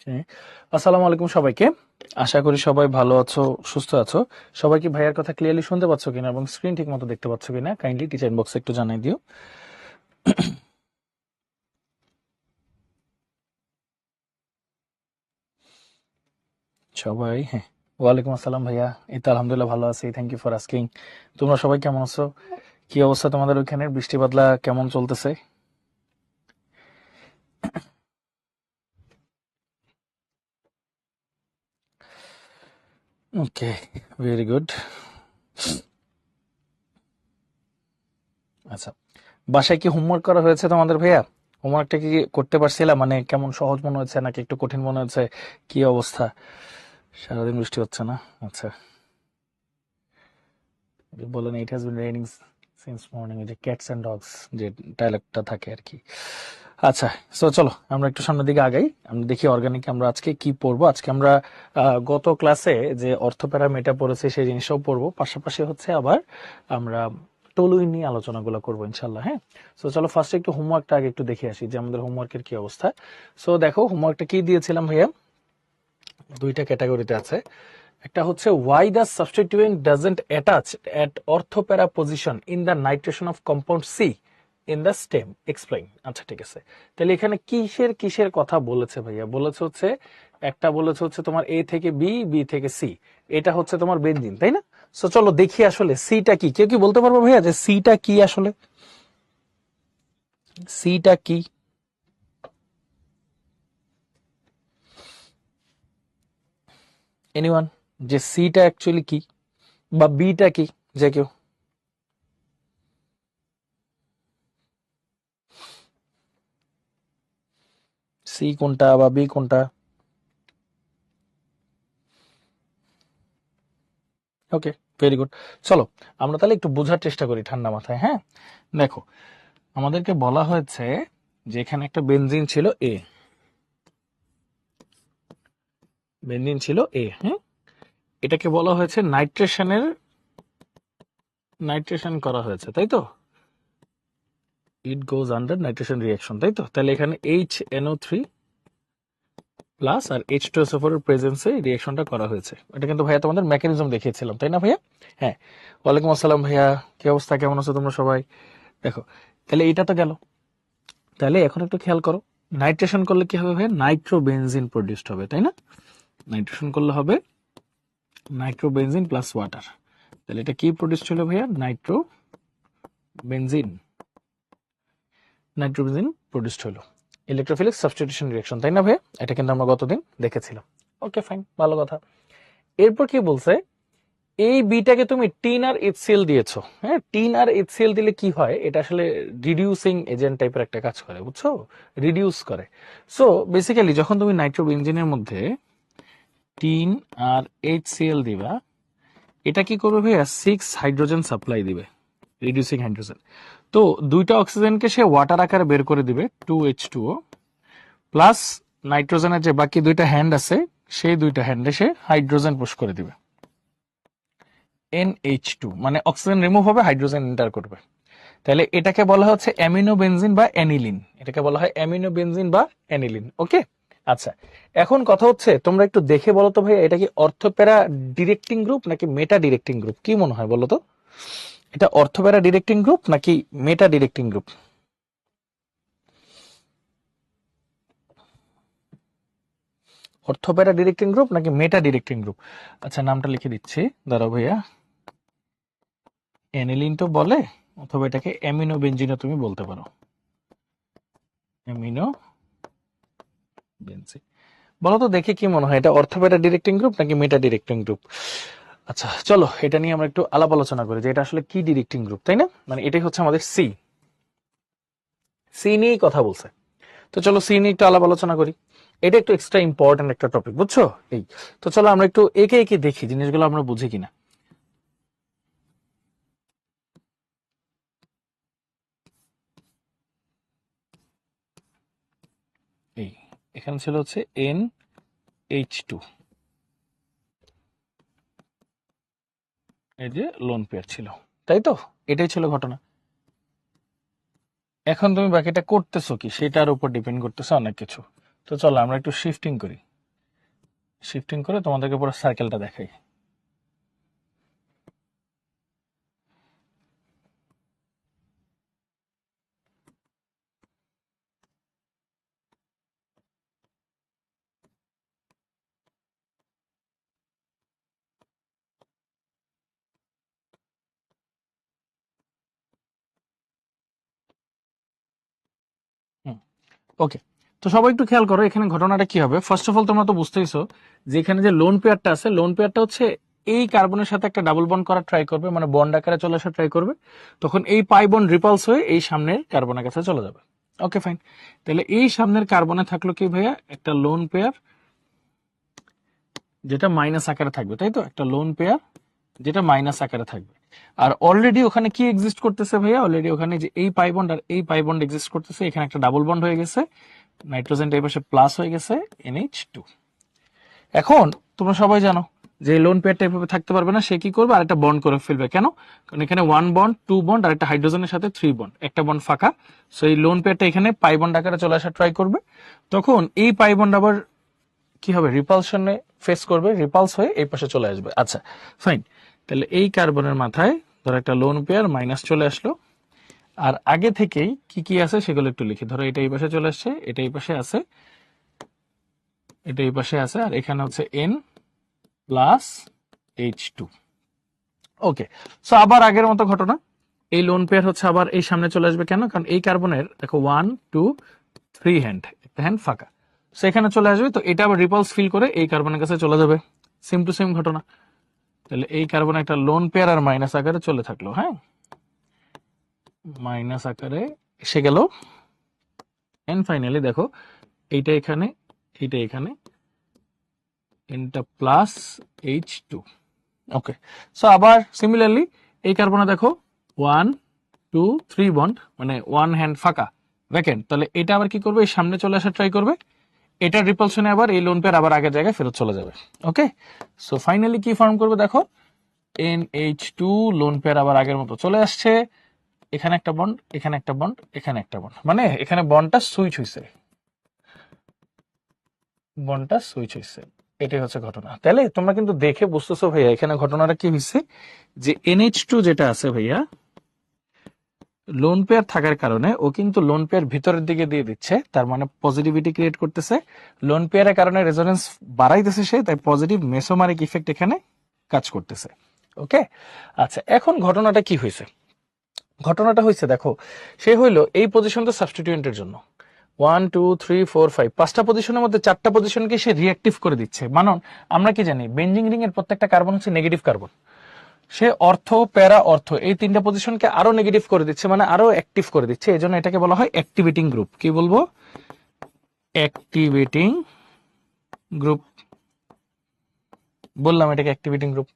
হ্যাঁ, আসসালামু আলাইকুম সবাইকে। আশা করি সবাই ভালো আছো, সুস্থ আছো। সবাই কি ভাইয়ার কথা ক্লিয়ারলি শুনতে পাচ্ছ কিনা এবং স্ক্রিন ঠিক মতো দেখতে পাচ্ছ কিনা কাইন্ডলি টিচার বক্সে একটু জানাই দিও। সবাই হ্যাঁ, ওয়ালাইকুম আসসালাম ভাইয়া। এই তো আলহামদুলিল্লাহ ভালো আছি, থ্যাংক ইউ ফর আস্কিং। তোমরা সবাই কেমন আছো? কি অবস্থা তোমাদের ওইখানে? বৃষ্টি বাদলা কেমন চলতেছে? ওকে, ভেরি গুড। আচ্ছা, বাসায় কি হোমওয়ার্ক করা হয়েছে তোমাদের ভাইয়া? হোমওয়ার্কটা কি করতে পারছিলাম? মানে কেমন, সহজ মনে হচ্ছে নাকি একটু কঠিন মনে হচ্ছে? কি অবস্থা? সারাদিন বৃষ্টি হচ্ছে না? আচ্ছা, বলেন it has been raining since morning, যে ক্যাটস অ্যান্ড ডগস যে ডায়লগটা থাকে আর কি। আচ্ছা, সো চলো আমরা একটু সামনের দিকে আগাই। আমরা দেখি অর্গানিক আমরা আজকে কি পড়বো। আজকে আমরা গত ক্লাসে যে অর্থ প্যারামিটা পড়েছি সেই জিনিসটাও পড়বো, পাশাপাশি হচ্ছে আবার আমরা টলুই নিয়ে আলোচনাগুলো করবো ইনশাল্লাহ। হ্যাঁ, সো চলো ফার্স্টে একটু হোমওয়ার্কটা আগে একটু দেখে আসি যে আমাদের হোমওয়ার্কের কি অবস্থা। সো দেখো হোমওয়ার্কটা কি দিয়েছিলাম ভাইয়া, দুইটা ক্যাটাগরিতে আছে। একটা হচ্ছে why the substituent doesn't attach at orthopara position in the nitration of compound C in the stem explain। আচ্ছা ঠিক আছে, তাহলে এখানে কিসের কিসের কথা বলেছে ভাইয়া? বলেছে হচ্ছে একটা বলেছে হচ্ছে তোমার এ থেকে বি, বি থেকে সি, এটা হচ্ছে তোমার বেনজিন, তাই না? সো চলো দেখি আসলে সিটা কি। কেউ কি বলতে পারবো ভাইয়া যে সিটা কি আসলে? সিটা কি? এনিওয়ান, যে সিটা অ্যাকচুয়ালি কি বা বিটা কি? যে কেউ সি কোনটা বা বি কোনটা? ওকে, ভেরি গুড। চলো আমরা তাহলে একটু বোঝার চেষ্টা করি ঠান্ডা মাথায়। হ্যাঁ, দেখো আমাদেরকে বলা হয়েছে যে এখানে একটা বেনজিন ছিল এ, বেনজিন ছিল এ। হ্যাঁ, এটাকে বলা হয়েছে নাইট্রেশন করা হয়েছে, তাই তো? ইট গোজ আন্ডার নাইট্রেশন রিয়াকশন, তাই তো? তাহলে এখানে HNO3 প্লাস আর H2SO4 এর প্রেজেন্সে রিয়াকশনটা করা হয়েছে। এটা কিন্তু ভাইয়া তোমাদের মেকানিজম দেখিয়েছিলাম, তাই না ভাইয়া? হ্যাঁ, ওয়ালাইকুম আসসালাম ভাইয়া, কি অবস্থা, কেমন আছো তোমরা সবাই? দেখো, তাহলে এটা তো গেল। তাহলে এখন একটু খেয়াল করো, নাইট্রেশন করলে কি হবে ভাই? নাইট্রোবেনজিন প্রডিউসড হবে, তাই না? নাইট্রেশন করলে হবে নাইট্রোবেনজিন প্লাস ওয়াটার। তাহলে এটা কি প্রডিউস হলো ভাইয়া? নাইট্রোবেনজিন। নাইট্রোবেনজিন প্রডিউসড হলো ইলেকট্রোফিলিক সাবস্টিটিউশন রিঅ্যাকশন, তাই না ভাইয়া? এটা কিন্তু আমরা গতদিন দেখেছিলাম। ওকে ফাইন, ভালো কথা। এরপর কি বলছে, এই বিটাকে তুমি টিন আর এইচসিএল দিয়েছো। হ্যাঁ, টিন আর এইচসিএল দিলে কি হয়, এটা আসলে রিডিউসিং এজেন্ট টাইপের একটা কাজ করে, বুঝছো? রিডিউস করে। সো বেসিক্যালি যখন তুমি নাইট্রোবেনজিনের মধ্যে টিন আর এইচসিএল দিবা, এটা কি করবে ভাইয়া? 6 হাইড্রোজেন সাপ্লাই দিবে, রিডিউসিং হাইড্রোজেন। তো দুইটা অক্সিজেনকে সে ওয়াটার আকারে বের করে দিবে, 2H2O প্লাস নাইট্রোজেনের যে বাকি দুইটা হ্যান্ড আছে, সেই দুইটা হ্যান্ডে সে হাইড্রোজেন পুশ করে দিবে, NH2, মানে অক্সিজেন রিমুভ হবে, হাইড্রোজেন এন্টার করবে। তাহলে এটাকে বলা হচ্ছে অ্যামিনো বেনজিন বা অ্যানিলিন। এটাকে বলা হয় অ্যামিনো বেনজিন বা অ্যানিলিন। ওকে, আচ্ছা, এখন কথা হচ্ছে তোমরা একটু দেখে বলো তো ভাই, এটা কি অর্থোপ্যারা ডিরেক্টিং গ্রুপ নাকি মেটা ডিরেক্টিং গ্রুপ? কি মনে হয় বলো তো? এটা অর্থোপ্যারা ডিরেক্টিং গ্রুপ নাকি মেটা ডিরেক্টিং গ্রুপ? অর্থোপ্যারা ডিরেক্টিং গ্রুপ নাকি মেটা ডিরেক্টিং গ্রুপ? আচ্ছা, নামটা লিখে দিচ্ছি, দাঁড়াও ভাইয়া। অ্যানিলিন তো বলে, অথবা এটাকে অ্যামিনো বেনজিনও তুমি বলতে পারো, অ্যামিনো বেনজিন। বলো তো দেখে কি মনে হয়, এটা অর্থোপ্যারা ডিরেক্টিং গ্রুপ নাকি মেটা ডিরেক্টিং গ্রুপ? আচ্ছা চলো এটা নিয়ে আমরা একটু আলাপ আলোচনা করি যে এটা আসলে কি ডিরেক্টিং গ্রুপ, তাই না? মানে এটাই হচ্ছে আমাদের সি, সি নিয়েই কথা বলছে। তো চলো সি নিয়ে একটু আলাপ আলোচনা করি। এটা একটু এক্সট্রা ইম্পর্টেন্ট একটা টপিক, বুঝছো? এই তো চলো আমরা একটু একে একে দেখি জিনিসগুলো আমরা বুঝি কিনা। এই এখানে ছিল হচ্ছে NH2, এই যে লোন পেয়ার ছিল, তাই তো? এটাই ছিল ঘটনা। এখন তুমি বাকিটা করতেছো কি সেটার উপর ডিপেন্ড করতেছে অনেক কিছু। তো চলো আমরা একটু শিফটিং করি। শিফটিং করে তোমাদেরকে পুরো সার্কেলটা দেখাই। ওকে, তো সবাই একটু খেয়াল করো এখানে ঘটনাটা কি হবে। ফার্স্ট অফ অল তোমরা তো বুঝতেইছো যে এখানে যে লোন পেয়ারটা আছে, লোন পেয়ারটা হচ্ছে এই কার্বনের সাথে একটা ডাবল বন্ড করার ট্রাই করবে, মানে বন্ড আকারে চলে আসার ট্রাই করবে। তখন এই পাই বন্ড রিপালস হয়ে এই সামনের কার্বনের কাছে চলে যাবে। ওকে ফাইন, তাহলে এই সামনের কার্বনে থাকলো কি ভাইয়া, একটা লোন পেয়ার যেটা মাইনাস আকারে থাকবে, তাই তো, একটা লোন পেয়ার যেটা মাইনাস আকারে থাকবে। আর অলরেডি ওখানে কি এক্সিস্ট করতেছে ভাইয়া, অলরেডি ওখানে যে এই পাই বন্ড আর এই পাই বন্ড এক্সিস্ট করতেছে, এখানে একটা ডাবল বন্ড হয়ে গেছে, নাইট্রোজেনটা এই পাশে প্লাস হয়ে গেছে NH2। এখন তোমরা সবাই জানো যে লোন পেয়ারটা এভাবে থাকতে পারবে না, সে কি করবে, আর একটা বন্ড করে ফেলবে। কেন? কারণ এখানে 1 বন্ড 2 বন্ড আর একটা হাইড্রোজেনের সাথে 3 বন্ড, একটা বন্ড ফাঁকা। সো এই লোন পেয়ারটা এখানে পাই বন্ড আকারে চলে আসা ট্রাই করবে। তখন এই পাই বন্ড আবার কি হবে, রিপালশনে ফেস করবে, রিপালস হয়ে এই পাশে চলে আসবে। আচ্ছা ফাইন, তাহলে এই কার্বনের মাথায় ধরো একটা লোন পেয়ার মাইনাস চলে আসলো। আর আগে থেকেই কি কি আছে সেগুলো একটু লিখি। ধরো এটা এই পাশে চলে আসছে, এটা এই পাশে আছে, এটা এই পাশে আছে, আর এখানে হচ্ছে N প্লাস H2। ওকে, সো আবার আগের মতো ঘটনা, এই লোন পেয়ার হচ্ছে আবার এই সামনে চলে আসবে। কেন? কারণ এই কার্বনের দেখো 1 2 3 হ্যান্ড, একটা হ্যান্ড ফাঁকা, সো এখানে চলে আসবে। তো এটা আবার রিপালস ফিল করে এই কার্বনের কাছে চলে যাবে। সেম টু সেম ঘটনা। তাহলে এই কার্বন একটা লোন পেয়ার আর মাইনাস আকারে চলে থাকলো, হ্যাঁ, মাইনাস আকারে এসে গেল। এন্ড ফাইনালি দেখো এইটা এখানে, এইটা এখানে, এনটা প্লাস H2। ওকে, সো আবার সিমিলারলি এই কার্বনে দেখো 1 2 3 বন্ড, মানে 1 হ্যান্ড ফাঁকা, ভ্যাকেন্ট। তাহলে এটা আবার কি করবে, এই সামনে চলে আসার ট্রাই করবে। এটা রিপালশনে আবার এই লোন পেয়ার আবার আগের জায়গায় ফেরত চলে যাবে। ওকে, সো ফাইনালি কি ফর্ম করবে দেখো, NH2 লোন পেয়ার আবার আগের মতো চলে আসছে। এখানে একটা বন্ড, এখানে একটা বন্ড, এখানে একটা বন্ড, মানে এখানে বন্ডটা সুইচ হয়েছে, বন্ডটা সুইচ হয়েছে। এটাই হচ্ছে ঘটনা। তাহলে তোমরা কিন্তু দেখে বুঝতেছো ভাইয়া এখানে ঘটনাটা কি হয়েছে, যে NH2 যেটা আছে ভাইয়া, লোন পেয়ার থাকার কারণে ও কিন্তু লোন পেয়ার ভিতরের দিকে দিয়ে দিচ্ছে, তার মানে পজিটিভিটি ক্রিয়েট করতেছে। লোন পেয়ারের কারণে রেজোনেন্স বাড়াইতেছে সে, তাই পজিটিভ মেসোমারিক ইফেক্ট এখানে কাজ করতেছে। ওকে, আচ্ছা এখন ঘটনাটা কি হয়েছে, ঘটনাটা হয়েছে দেখো, সে হইলো এই পজিশন তো সাবস্টিটিউয়েন্টের জন্য 1 2 3 4 5 পাঁচটা পজিশনের মধ্যে চারটা পজিশনকে সে রিঅ্যাক্টিভ করে দিচ্ছে। মানন আমরা কি জানি, বেঞ্জিং রিং এর প্রত্যেকটা কার্বন হচ্ছে নেগেটিভ কার্বন। সে অর্থ প্যারা অর্থ এই তিনটা পজিশনকে আরো নেগেটিভ করে দিচ্ছে, মানে আরো অ্যাক্টিভ করে দিচ্ছে। এই জন্য এটাকে বলা হয় অ্যাক্টিভেটিং গ্রুপ। কি বলবো, অ্যাক্টিভেটিং গ্রুপ বললাম, এটাকে অ্যাক্টিভেটিং গ্রুপ।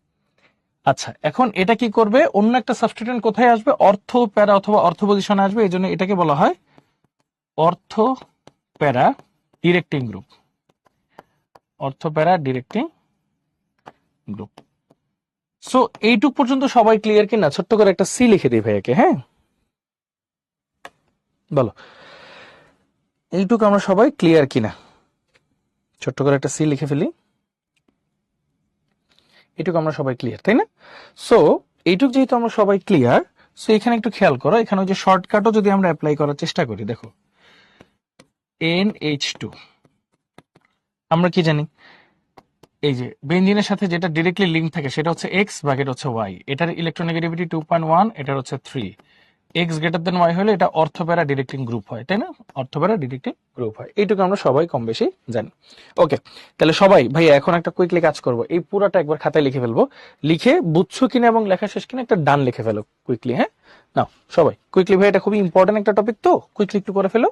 আচ্ছা এখন এটা কি করবে, অন্য একটা সাবস্টিটিউয়েন্ট কোথায় আসবে, অর্থ প্যারা অথবা অর্থ পজিশনে আসবে। এই জন্য এটাকে বলা হয় অর্থ প্যারা ডিরেক্টিং গ্রুপ, অর্থ প্যারা ডিরেক্টিং গ্রুপ। সো এইটুক পর্যন্ত সবাই ক্লিয়ার কিনা? ছোট্ট করে একটা সি লিখে দিই ভাইয়াকে, হ্যাঁ বলো এইটুক আমরা সবাই ক্লিয়ার কিনা, ছোট্ট করে একটা সি লিখে ফেলি। এইটুকু আমরা সবাই ক্লিয়ার, তাই না? সো এইটুক যেহেতু আমরা সবাই ক্লিয়ার, সো এখানে একটু খেয়াল করো, এখানে ওই যে শর্টকাটও যদি আমরা অ্যাপ্লাই করার চেষ্টা করি, দেখো NH2 আমরা কি জানি, এই যে বেঞ্জিনের সাথে যেটা ডিরেক্টলি লিঙ্ক থাকে সেটা হচ্ছে X, বাকিটা হচ্ছে Y। এটার ইলেকট্রোনেগেটিভিটি 2.1, এটার হচ্ছে 3। X গ্রেটার দেন Y হলে এটা অর্থপ্যারা ডিরেক্টিং গ্রুপ হয়, তাই না? অর্থপ্যারা ডিরেক্টিং গ্রুপ হয়, এইটুকু আমরা সবাই কম বেশি জানি। ওকে, তাহলে সবাই ভাইয়া এখন একটা কুইকলি কাজ করবো, এই পুরাটা একবার খাতায় লিখে ফেলবো। লিখে বুঝছো কিনা এবং লেখা শেষ কিনা একটা ডান লিখে ফেলো কুইকলি, হ্যাঁ নাও সবাই কুইকলি, ভাই এটা খুবই ইম্পর্টেন্ট একটা টপিক, তো কুইকলি একটু করে ফেলো।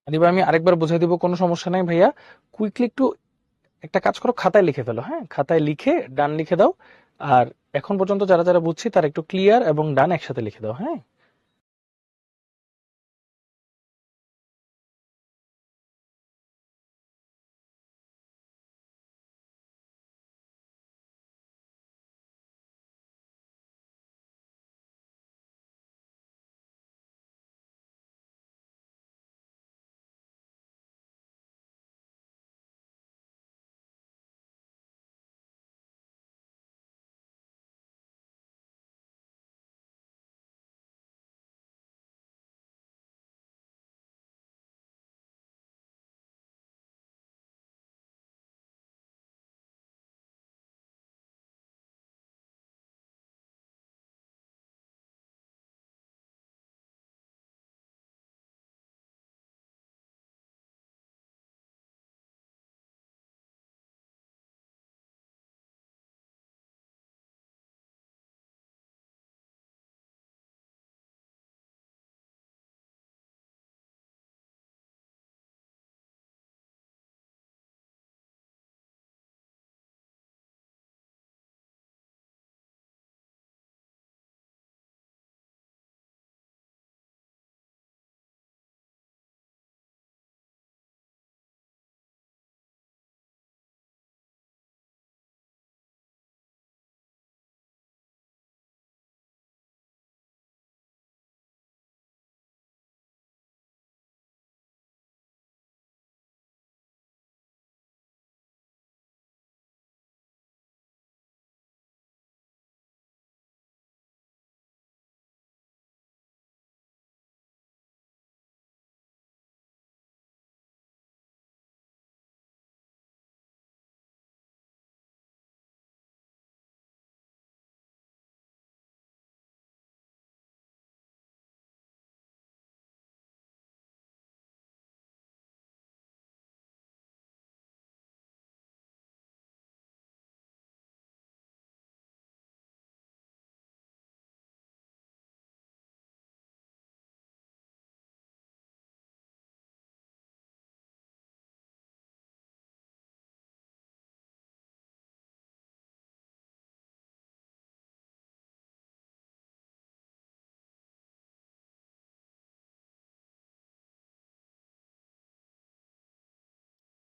দিবা, আমি আরেকবার বুঝাই দিব, কোনো সমস্যা নাই ভাইয়া। কুইকলি একটু একটা কাজ করো, খাতায় লিখে ফেলো, হ্যাঁ খাতায় লিখে ডান লিখে দাও। আর এখন পর্যন্ত যারা যারা বুঝছি তারা একটু ক্লিয়ার এবং ডান একসাথে লিখে দাও, হ্যাঁ।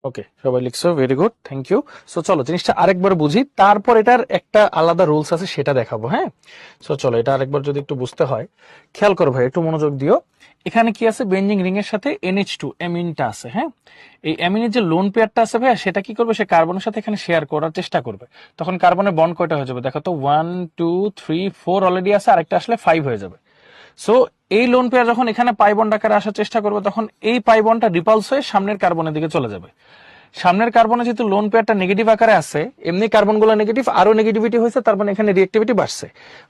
ওকে, সবাই লিখছো, very good, thank you. So চলো জিনিসটা আরেকবার বুঝি, তারপর এটার একটা আলাদা রুলস আছে সেটা দেখাবো, হ্যাঁ। সো চলো এটা আরেকবার যদি একটু বুঝতে হয়, খেয়াল করো ভাই, একটু মনোযোগ দিও। এখানে কি আছে, বেঞ্জিং রিং এর সাথে NH2 অ্যামিনটা আছে, হ্যাঁ। এই অ্যামিনের যে লোন পেয়ারটা আছে ভাইয়া, সেটা কি করবে, সে কার্বনের সাথে এখানে শেয়ার করার চেষ্টা করবে। তখন কার্বনের বন্ড কয়টা হয়ে যাবে, দেখো তো, 1 2 3 4 অলরেডি আছে, আরেকটা আসলে 5 হয়ে যাবে। সো এই লোন পেয়ার যখন এখানে পাই বন্ড আকারে আসার চেষ্টা করবে, তখন এই পাই বন্ডটা রিপালস হয়ে সামনের কার্বনের দিকে চলে যাবে। সামনের কার্বনে যেহেতু লোন পেয়ারটা নেগেটিভ আকারে আছে, এমনি কার্বন গুলো নেগেটিভ, আরো নেগেটিভিটি হয়েছে, তার মানে এখানে রিঅ্যাক্টিভিটি বাড়ছে।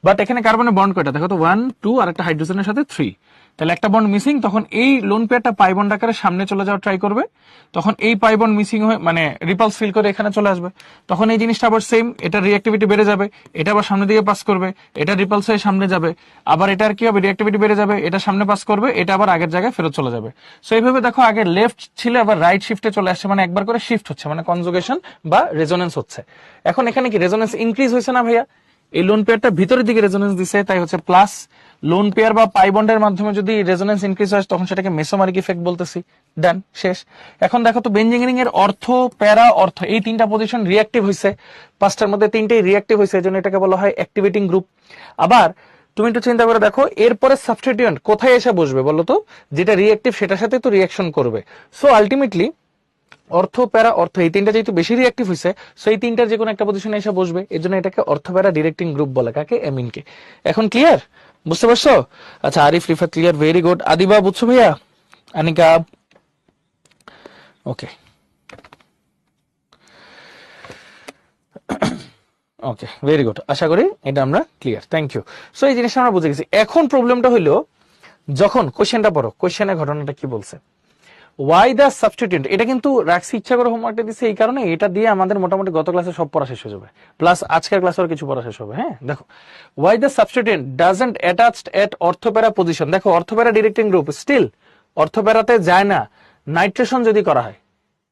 বাট এখানে কার্বনের বন্ড কয়টা, দেখো তো, 1 2 আর একটা হাইড্রোজেনের সাথে 3, তাহলে একটা বন্ড মিসিং। তখন এই লোন পেয়ারটা পাই বন্ড আকারে সামনে চলে যাওয়ার ট্রাই করবে, তখন এই পাই বন্ড মিসিং হয়ে মানে রিপালস ফিল করে এখানে চলে আসবে। তখন এই জিনিসটা আবার সেম, এটা রিঅ্যাক্টিভিটি বেড়ে যাবে, এটা আবার সামনে দিকে পাস করবে, এটা রিপালস হয়ে সামনে যাবে, আবার এটার কি হবে, রিঅ্যাক্টিভিটি বেড়ে যাবে, এটা সামনে পাস করবে, এটা আবার আগের জায়গায় ফেরত চলে যাবে। সো এইভাবে দেখো, আগে লেফট ছিল, আবার রাইট শিফটে চলে আসছে, মানে একবার করে শিফট হচ্ছে, মানে কনজুগেশন বা রেজোনেন্স হচ্ছে। এখন এখানে কি রেজোনেন্স ইনক্রিজ হয়েছে না ভাইয়া, এই লোন পেয়ারটা ভিতরের দিকে রেজোনেন্স দিছে, তাই হচ্ছে প্লাস। লোন পেয়ার বা পাই বন্ডের মাধ্যমে যদি রেজোনেন্স ইনক্রিজ হয়, তখন সেটাকে মেসোমারিক ইফেক্ট বলতেছি। ডান, শেষ। এখন দেখো তো, বেঞ্জিং রিং এর অর্থ, প্যারা, অর্থ, এই তিনটা পজিশন রিঅ্যাক্টিভ হয়েছে, পাঁচটার মধ্যে তিনটেই রিঅ্যাক্টিভ হয়েছে, এই জন্য এটাকে বলা হয় অ্যাক্টিভেটিং গ্রুপ। আবার তুমি একটু চিন্তা করে দেখো, এরপরে সাবস্টিটিউয়েন্ট কোথায় এসে বসবে বলো তো, যেটা রিঅ্যাক্টিভ সেটার সাথে তো রিঅ্যাকশন করবে। সো আলটিমেটলি অর্থ, প্যারা, অর্থ, এই তিনটা যেহেতু বেশি রিঅ্যাক্টিভ হয়েছে, সো এই তিনটার যে কোনো একটা পজিশনে এসে বসবে, এর জন্য এটাকে অর্থ প্যারা ডিরেক্টিং গ্রুপ বলে, কাকে, অ্যামিনকে। এখন ক্লিয়ার, বুঝতে পারছো? আচ্ছা, Arif, Rifat clear, very good. Adiba বুঝছো ভাইয়া? আনিকা? ওকে, ওকে, ভেরি গুড, আশা করি এটা আমরা ক্লিয়ার, থ্যাংক ইউ। সো এই জিনিসটা আমরা বুঝে গেছি। এখন প্রবলেমটা হলো, যখন কোশ্চেনটা পড়ো, কোশ্চেনের ঘটনাটা কি বলছে, ওয়াই দ্য সাবস্টিটিউয়েন্ট, এটা কিন্তু রাখছি ইচ্ছা করে হোমওয়ার্কটা দিচ্ছে এই কারণে, এটা দিয়ে আমাদের মোটামুটি গত ক্লাসে সব পড়া শেষ হয়ে যাবে, প্লাস আজকের ক্লাসে আর কিছু পড়া শেষ হবে, হ্যাঁ। দেখো, why the substituent doesn't attached at ortho para position, দেখো অর্থোপ্যারা ডিরেক্টিং গ্রুপ স্টিল অর্থোপ্যারাতে যায় না, নাইট্রেশন যদি করা হয়।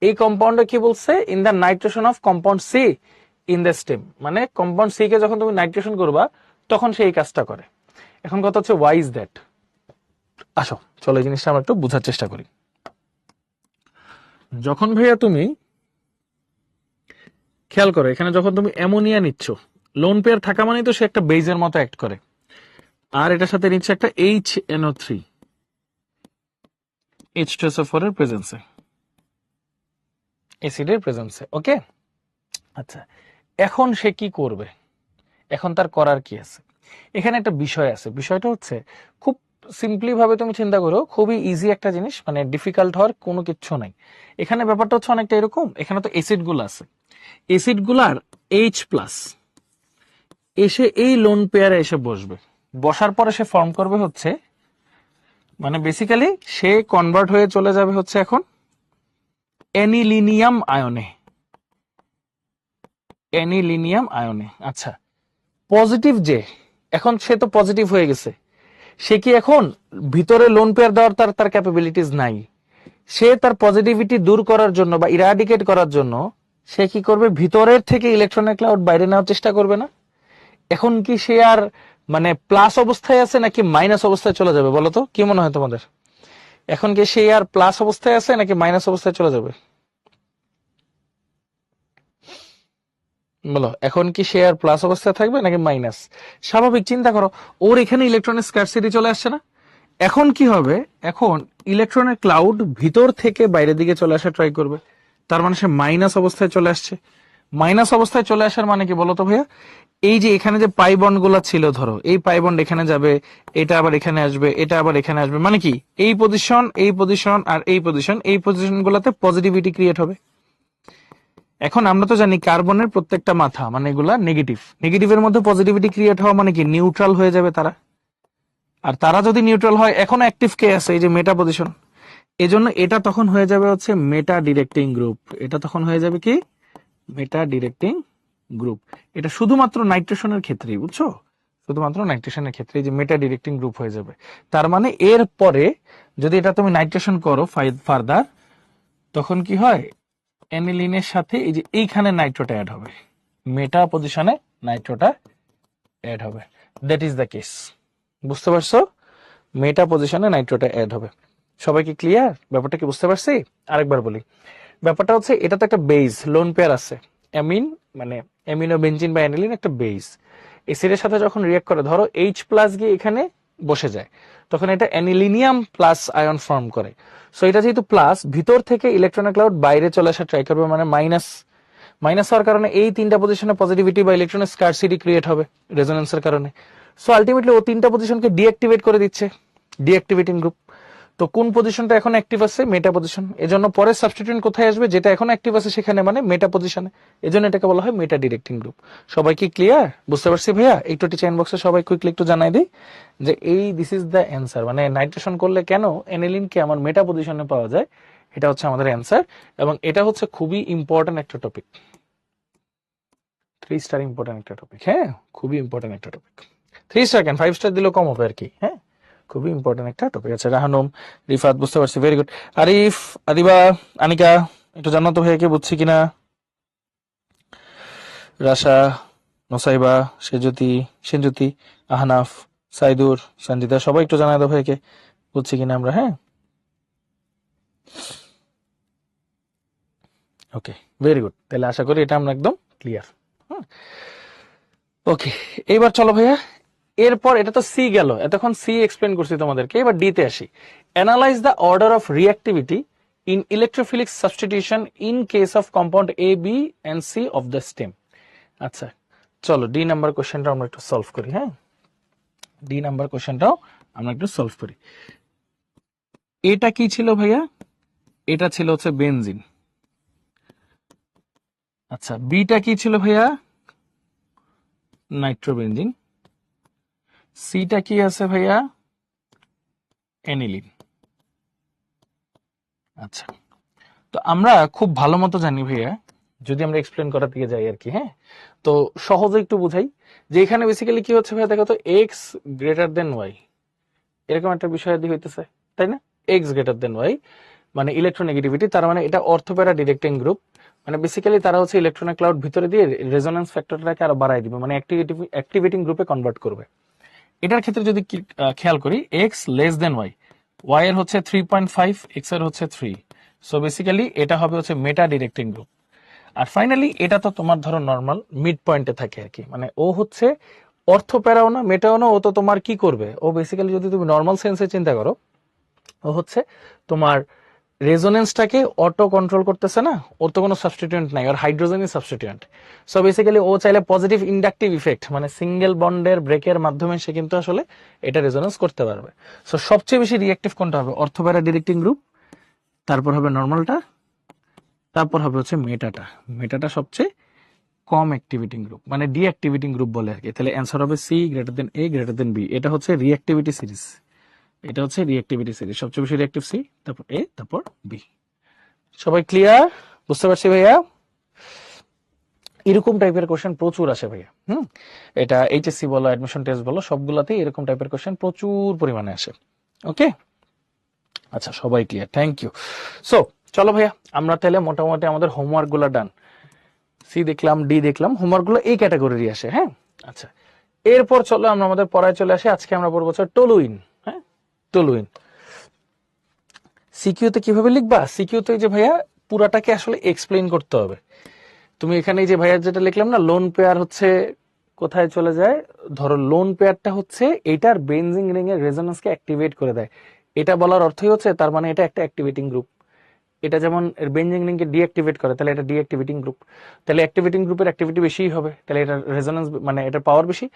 এই কম্পাউন্ডে কি বলছে, in the nitration of compound C in the stem, মানে কম্পাউন্ড সি কে যখন তুমি নাইট্রেশন করবা, তখন সেই কাজটা করে। এখন কথা হচ্ছে, ওয়াই ইজ দ্যাট? আসো চলো এই জিনিসটা আমরা একটু বোঝার চেষ্টা করি। যখন ভাইয়া তুমি খেয়াল করো, এখানে যখন তুমি অ্যামোনিয়া নিচ্ছ, লোন পেয়ার থাকা মানে তো সে একটা বেজের মতো অ্যাক্ট করে, আর এটার সাথে নিচ্ছে একটা HNO3, H2SO4 এর প্রেজেন্সে, অ্যাসিডের প্রেজেন্সে, ওকে। আচ্ছা, এখন সে কি করবে, এখন তার করার কি আছে, এখানে একটা বিষয় আছে। বিষয়টা হচ্ছে, খুব সিম্পলি ভাবে তুমি চিন্তা করো, খুবই ইজি একটা জিনিস, মানে ডিফিকাল্ট হওয়ার কোনো কিচ্ছু নাই। এখানে ব্যাপারটা হচ্ছে অনেকটা এরকম, এখানে তো অ্যাসিড গুলো আছে, অ্যাসিড গুলার H প্লাস এসে এই লোন পেয়ারে এসে বসবে, বসার পরে সে ফর্ম করবে হচ্ছে, মানে বেসিক্যালি সে কনভার্ট হয়ে চলে যাবে হচ্ছে এখন অ্যানিলিনিয়াম আয়নে, অ্যানিলিনিয়াম আয়নে। আচ্ছা, পজিটিভ যে, এখন সে তো পজিটিভ হয়ে গেছে, সে কি এখন ভিতরে লোন পেয়ার দেওয়ার তার তার ক্যাপাবিলিটিস নাই, সে তার পজিটিভিটি দূর করার জন্য বা ইরাডিকেট করার জন্য সে কি করবে, ভিতরের থেকে ইলেকট্রনের ক্লাউড বাইরে নেওয়ার চেষ্টা করবে না? এখন কি সে আর মানে প্লাস অবস্থায় আছে নাকি মাইনাস অবস্থায় চলে যাবে বলো তো, কি মনে হয় তোমাদের? এখন কি সে আর প্লাস অবস্থায় আছে নাকি মাইনাস অবস্থায় চলে যাবে বলো? এখন কি সে আর প্লাস অবস্থায় থাকবে নাকি মাইনাস? স্বাভাবিক, চিন্তা করো, ওর এখানে ইলেকট্রনের স্কারসিটি চলে আসছে না। এখন কি হবে, এখন ইলেকট্রনের ক্লাউড ভিতর থেকে বাইরের দিকে চলে আসা ট্রাই করবে, তার মানে সে মাইনাস অবস্থায় চলে আসছে। মাইনাস অবস্থায় চলে আসার মানে কি বলতো ভাইয়া, এই যে এখানে যে পাই বন্ড গুলা ছিল, ধরো এই পাই বন্ড এখানে যাবে, এটা আবার এখানে আসবে, এটা আবার এখানে আসবে, মানে কি এই পজিশন, এই পজিশন আর এই পজিশন, এই পজিশন গুলাতে পজিটিভিটি ক্রিয়েট হবে। এখন আমরা তো জানি কার্বনের প্রত্যেকটা মাথা মানে এগুলা নেগেটিভ, নেগেটিভের মধ্যে পজিটিভিটি ক্রিয়েট হওয়া মানে কি নিউট্রাল হয়ে যাবে তারা। আর তারা যদি নিউট্রাল হয়, এখন অ্যাক্টিভ কে আছে, এই যে মেটা পজিশন, এজন্য এটা তখন হয়ে যাবে হচ্ছে মেটা ডিরেক্টিং গ্রুপ। এটা তখন হয়ে যাবে কি, মেটা ডিরেক্টিং গ্রুপ। এটা শুধুমাত্র নাইট্রেশনের ক্ষেত্রেই, বুঝছো, শুধুমাত্র নাইট্রেশনের ক্ষেত্রে এই যে মেটা ডিরেক্টিং গ্রুপ হয়ে যাবে। তার মানে এর পরে যদি এটা তুমি নাইট্রেশন করো ফার্দার, তখন কি হয়, অ্যানিলিনের সাথে এই যে এইখানে নাইট্রোটা অ্যাড হবে, মেটা পজিশনে নাইট্রোটা অ্যাড হবে, দ্যাট ইজ দ্য কেস। বুঝতে পারছো, মেটা পজিশনে নাইট্রোটা অ্যাড হবে। সবাইকে ক্লিয়ার ব্যাপারটা কি বুঝতে পারছি? আরেকবার বলি, ব্যাপারটা হচ্ছে এটা তো একটা বেস, লোন পেয়ার আছে, অ্যামিন মানে অ্যামিনো বেনজিন বা অ্যানিলিন একটা বেস, এসিডের সাথে যখন রিয়েক্ট করে, ধরো এইচ প্লাস গিয়ে এখানে বসে যায়, তখন এটা অ্যানিলিনিয়াম প্লাস আয়ন ফর্ম করে। সো এটা যেহেতু প্লাস, ভিতর থেকে ইলেকট্রনিক ক্লাউড বাইরে চলে আসা ট্রাই করবে, মানে মাইনাস। মাইনাস হওয়ার কারণে এই তিনটা পজিশনে পজিটিভিটি বা ইলেকট্রনের স্কারসিটি ক্রিয়েট হবে রেজোনেন্সের কারণে। সো আলটিমেটলি ও তিনটা পজিশনকে ডিঅ্যাক্টিভেট করে দিচ্ছে, ডিঅ্যাক্টিভেটিং গ্রুপ। তো কোন পজিশনটা এখন অ্যাক্টিভ আছে? মেটা পজিশন। এজন্য পরের সাবস্টিটিউয়েন্ট কোথায় আসবে? যেটা এখন অ্যাক্টিভ আছে সেখানে, মানে মেটা পজিশনে। এজন্য এটাকে বলা হয় মেটা ডিরেক্টিং গ্রুপ। সবাই কি ক্লিয়ার? বুঝতে পারছি ভাইয়া? একটু টিচার ইনবক্সে সবাই কুইকলি একটু জানাই দিই যে এই দিস ইজ দ্য অ্যান্সার, মানে নাইট্রেশন করলে কেন অ্যানিলিনকে আমার মেটা পজিশনে পাওয়া যায়, এটা হচ্ছে আমাদের অ্যান্সার। এবং এটা হচ্ছে খুবই ইম্পর্টেন্ট একটা টপিক, 3 স্টার ইম্পর্টেন্ট একটা টপিক। হ্যাঁ, খুবই ইম্পর্টেন্ট একটা টপিক। 3 স্টার কেন, 5 স্টার দিলেও কম হবে আর কি। হ্যাঁ, খুবই ইম্পর্টেন্ট একটা টপিক আছে। রাহানুম, রিফাত, বুঝতে পারছি, ভেরি গুড। আরিফ, আদিবা, আনিকা, একটু জানো তো ভাইয়াকে বুঝছি কিনা। রাশা, নোসাইবা, সেনজ্যোতি, আহনাফ, সাইদুর, সঞ্জিতা, সবাই একটু জানাই দাও ভাইয়াকে বুঝছি কিনা আমরা। হ্যাঁ, ওকে, ভেরি গুড। তাহলে আশা করি এটা আমরা একদম ক্লিয়ার। ওকে, এইবার চলো ভাইয়া, এরপর এটা তো সি গেল, এতক্ষণ সি এক্সপ্লেন করছি তোমাদেরকে, এবার ডি তে আসি। Analyse the order of reactivity in electrophilic substitution in case of compound A, B and C of the stem. আচ্ছা, চলো ডি নাম্বার কোশ্চেনটা আমরা একটু সলভ করি। হ্যাঁ, ডি নাম্বার কোশ্চেনটাও আমরা একটু সলভ করি। এটা কি ছিল ভাইয়া? এটা ছিল হচ্ছে বেনজিন। আচ্ছা, বিটা কি ছিল ভাইয়া? নাইট্রোবেনজিন। সিটা কি আছে ভাইয়া? অ্যানিলিন। আচ্ছা, তো আমরা খুব ভালো মতো জানি ভাইয়া, যদি আমরা এক্সপ্লেন করার দিকে যাই আর কি। হ্যাঁ, তো সহজে একটু বুঝাই যে এখানে বেসিক্যালি কি হচ্ছে ভাইয়া, দেখো তো, এক্স গ্রেটার দেন ওয়াই, এরকম একটা বিষয় আদি হইতেছে, তাই না? এক্স গ্রেটার দেন ওয়াই মানে ইলেকট্রোনেগেটিভিটি, তার মানে এটা অর্থোপ্যারা ডিরেক্টিং গ্রুপ। মানে বেসিক্যালি তারা হচ্ছে ইলেকট্রনিক ক্লাউড ভিতরে দিয়ে রেজোন্যান্স ফ্যাক্টরটাকে আরো বাড়াই দিবে, মানে অ্যাক্টিভেটিং গ্রুপে কনভার্ট করবে। এটার ক্ষেত্রে যদি খেয়াল করি, x less then y, y এর হচ্ছে 3.5, এক্স এর হচ্ছে 3। সো বেসিক্যালি এটা হবে হচ্ছে মেটা ডিরেক্টিং গ্রুপ। আর ফাইনালি এটা তো তোমার ধরো নর্মাল মিড পয়েন্টে থাকে আর কি, মানে ও হচ্ছে অর্থোপ্যারাও না মেটাও না, ও তো তোমার কি করবে, ও বেসিক্যালি যদি তুমি নর্মাল সেন্সে চিন্তা করো, ও হচ্ছে তোমার রেজোনেন্সটাকে অটো কন্ট্রোল করতেছে না, ওর তো কোনো সাবস্টিটিউয়েন্ট নাই, ওর হাইড্রোজেনই সাবস্টিটিউয়েন্ট। সো বেসিক্যালি ও চাইলে পজিটিভ ইন্ডাকটিভ ইফেক্ট মানে সিঙ্গেল বন্ডের ব্রেকের মাধ্যমে সে কিন্তু আসলে এটা রেজোনেন্স করতে পারবে। সো সবচেয়ে বেশি রিঅ্যাক্টিভ কোনটা হবে? অর্থোপ্যারা ডিরেক্টিং গ্রুপ, তারপর হবে নর্মালটা, তারপর হবে হচ্ছে মেটাটা। মেটাটা সবচেয়ে কম অ্যাক্টিভিটিং গ্রুপ, মানে ডিঅ্যাক্টিভিটিং গ্রুপ বলে আর কি। তাহলে অ্যান্সার হবে সি গ্রেটার দেন এ গ্রেটার দেন বি। এটা হচ্ছে রিঅ্যাক্টিভিটি সিরিজ, এটা হচ্ছে রিঅ্যাক্টিভিটি সিরিজ, সবচেয়ে বেশি রিঅ্যাক্টিভ সি, তারপর এ, তারপর বি। সবাই ক্লিয়ার? বুঝতে পারছি ভাইয়া? এরকম টাইপের কোশ্চেন প্রচুর আসে ভাইয়া। এটা এইচএসসি বলো, অ্যাডমিশন টেস্ট বলো, সবগুলাতেই এরকম টাইপের কোশ্চেন প্রচুর পরিমাণে আসে। ওকে, আচ্ছা, সবাই ক্লিয়ার, থ্যাংক ইউ। সো চলো ভাইয়া, আমরা তাহলে মোটামুটি আমাদের হোমওয়ার্ক গুলো ডান। সি দেখলাম, ডি দেখলাম, হোমওয়ার্ক গুলো এই ক্যাটাগরিরই আসে। হ্যাঁ, আচ্ছা, এরপর চলো আমরা আমাদের পড়ায় চলে আসি। আজকে আমরা পড়বো হচ্ছে টলুইন। হ্যাঁ, টলুইন সিকিউতে কিভাবে লিখবা? সিকিউতে যে ভাইয়া পুরাটাকে আসলে এক্সপ্লেইন করতে হবে। তুমি এখানে এই যে ভাইয়া যেটা লিখলাম না, লোন পেয়ার হচ্ছে কোথায় চলে যায়, ধরো লোন পেয়ারটা হচ্ছে এইটার বেনজিন রিং এর রেজোন্যান্সকে অ্যাক্টিভেট করে দেয়। এটা বলার অর্থই হচ্ছে তার মানে এটা একটা অ্যাক্টিভেটিং গ্রুপ। এটা যেমন বেনজিন রিংকে ডিঅ্যাক্টিভেট করে, তাহলে এটা ডিঅ্যাক্টিভেটিং গ্রুপ। তাহলে অ্যাক্টিভেটিং গ্রুপের অ্যাক্টিভিটি বেশিই হবে, তাহলে এটার রেজোন্যান্স মানে এটার পাওয়ার বেশি,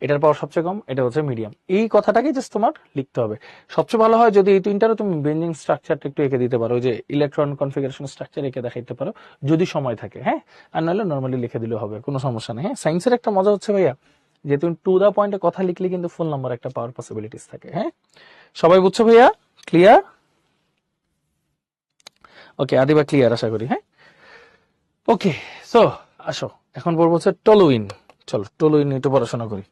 এটার পাওয়ার সবচেয়ে কম, এটা হচ্ছে মিডিয়াম। এই কথাটাকে জাস্ট তোমার লিখতে হবে। সবচেয়ে ভালো হয় যদি এই তিনটারও তুমি বেনজিন স্ট্রাকচারটা একটু এঁকে দিতে পারো, যে ইলেকট্রন কনফিগারেশন স্ট্রাকচার এঁকে দেখাইতে পারো যদি সময় থাকে। হ্যাঁ, আর নাহলে নর্মালি লিখে দিলেও হবে, কোনো সমস্যা নেই। হ্যাঁ, সায়েন্সের একটা মজা হচ্ছে ভাইয়া যে তুমি টু দা পয়েন্টে কথা লিখলে কিন্তু ফুল নাম্বার একটা পাওয়ার পসিবিলিটিস থাকে। হ্যাঁ, সবাই বুঝছো ভাইয়া? ক্লিয়ার? ওকে, আদিবা ক্লিয়ার আশা করি। হ্যাঁ, ওকে, সো আসো এখন পড়বো হচ্ছে টলুইন। চলো টলুইন একটু পড়াশোনা করি।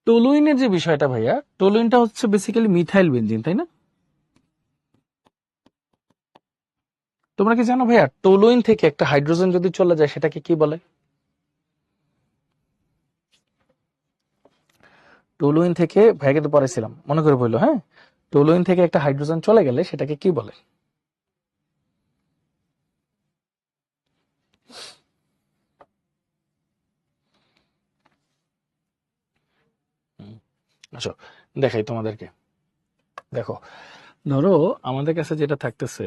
টলুইনের যে বিষয়টা ভাইয়া, টলুইনটা হচ্ছে বেসিক্যালি মিথাইল বেনজিন, তাই না? তোমরা কি জানো ভাইয়া, টলুইন থেকে একটা হাইড্রোজেন যদি চলে যায় সেটাকে কি বলে? টলুইন থেকে ভাইয়াকে তো পড়াইছিলাম, মনে করে বললো। হ্যাঁ, টলুইন থেকে একটা হাইড্রোজেন চলে গেলে সেটাকে কি বলে? আসো দেখাই তোমাদেরকে। দেখো, ধরো আমাদের কাছে যেটা থাকতেছে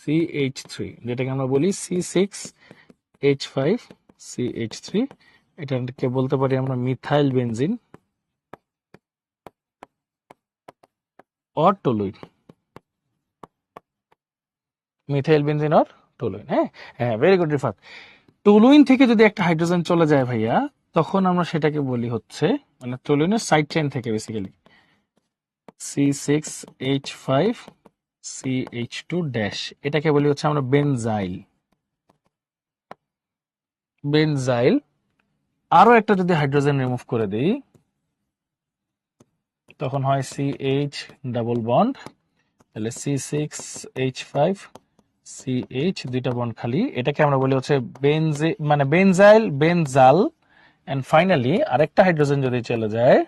CH3, যেটাকে আমরা বলি C6H5CH3, এটাকে বলতে পারি আমরা methyl benzene or toluene. Methyl benzene or toluene. হ্যাঁ হ্যাঁ, ভেরি গুড রিফাত। টলুইন থেকে যদি একটা হাইড্রোজেন চলে যায় ভাইয়া, তখন আমরা সেটাকে বলি হচ্ছে, মানে টলুইনের সাইড চেইন থেকে বেসিক্যালি C6H5CH2 ড্যাশ, এটাকে বলি হচ্ছে আমরা বেনজাইল। বেনজাইল আরো একটা যদি হাইড্রোজেন রিমুভ করে দিই, তখন হয় CH ডাবল বন্ড, তাহলে C6H5CH দুইটা বন্ড খালি, এটাকে আমরা বলি হচ্ছে মানে বেনজাইল, বেনজাল। এন্ড ফাইনালি আরেকটা হাইড্রোজেন যদি চলে যায়,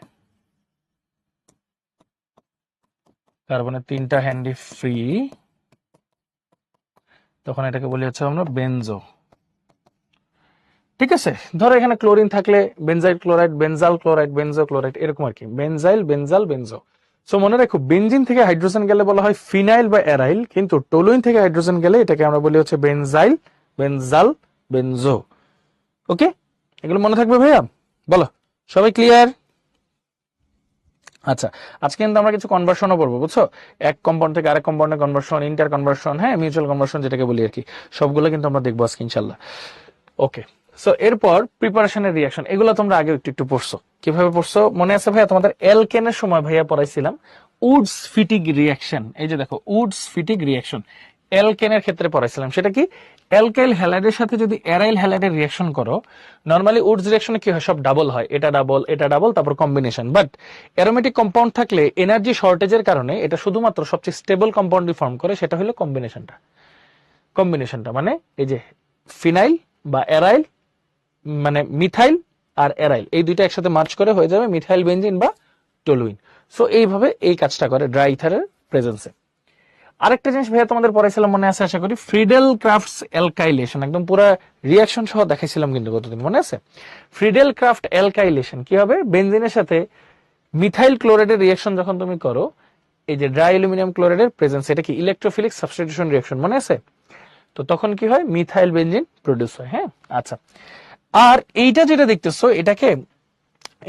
কার্বনের 3টা হ্যান্ডি ফ্রি, তখন এটাকে বলি হচ্ছে আমরা বেনজো। ঠিক আছে, ধরো এখানে ক্লোরিন থাকলে বেনজাইল ক্লোরাইড, বেনজাল ক্লোরাইড, বেনজো ক্লোরাইড, এরকম আর কি, বেনজাইল, বেনজাল, বেনজো। সো মনে রাখো, বেনজিন থেকে হাইড্রোজেন গেলে বলা হয় ফিনাইল বা অ্যারাইল, কিন্তু টলুইন থেকে হাইড্রোজেন গেলে এটাকে আমরা বলি হচ্ছে বেনজাইল, বেনজাল, বেনজো। ওকে, এগুলো মনে থাকবে ভাইয়া? বলো, সবাই ক্লিয়ার? আচ্ছা, আজকে কিন্তু আমরা কিছু কনভার্সনও পড়বো, বুঝছো? এক কম্পাউন্ড থেকে আরেক কম্পাউন্ডে কনভার্সন, ইন্টার কনভার্সন, হ্যাঁ, মিউচুয়াল কনভার্সন যেটাকে বলি আর কি, সবগুলো কিন্তু আমরা দেখবো আজকে ইনশাল্লাহ। ওকে, সো এরপর প্রিপারেশনের রিয়াকশন, এগুলো তোমরা আগে একটু একটু পড়ছো। কিভাবে পড়ছো মনে আছে ভাইয়া? তোমাদের এলকেনের সময় ভাইয়া পড়াইছিলাম উডস ফিটিক রিয়াকশন। এই যে দেখো, উডস ফিটিক রিয়াকশন এলকেনের ক্ষেত্রে পড়াইছিলাম। সেটা কি? অ্যালকাইল হ্যালাইডের সাথে যদি অ্যারাইল হ্যালাইডের রিয়াকশন করো, নরমালি উডস রিয়াকশনে কি হয়, সব ডাবল হয়, এটা ডাবল, এটা ডাবল, তারপর কম্বিনেশন। বাট অ্যারোমেটিক কম্পাউন্ড থাকলে এনার্জি শর্টেজের কারণে এটা শুধুমাত্র সবচেয়ে স্টেবল কম্পাউন্ডই ফর্ম করে, সেটা হলো কম্বিনেশনটা। কম্বিনেশনটা মানে এই যে ফিনাইল বা অ্যারাইল, মানে মিথাইল আর অ্যারাইল, এই দুইটা একসাথে মার্চ করে হয়ে যাবে মিথাইল বেনজিন বা টলুইন। সো এইভাবে এই কাজটা করে ড্রাই ইথারের প্রেজেন্সে। আরেকটা জিনিস ভাইয়া তোমাদের পড়াইছিলাম, মনে আছে আশা করি, ফ্রিডেল ক্রাফটস অ্যালকাইলেশন, একদম পুরো রিয়াকশন সহ দেখাইছিলাম কিন্তু গতদিন, মনে আছে? ফ্রিডেল ক্রাফট অ্যালকাইলেশন কি হবে? বেনজিনের সাথে মিথাইল ক্লোরাইডের রিয়াকশন যখন তুমি করো, এই যে ড্রাই অ্যালুমিনিয়াম ক্লোরাইডের প্রেজেন্স, এটা কি ইলেকট্রোফিলিক সাবস্টিটিউশন রিয়াকশন, মনে আছে? তো তখন কি হয়, মিথাইল বেনজিন প্রডিউস হয়। হ্যাঁ, আচ্ছা। আর এইটা যেটা দেখতেছো, এটাকে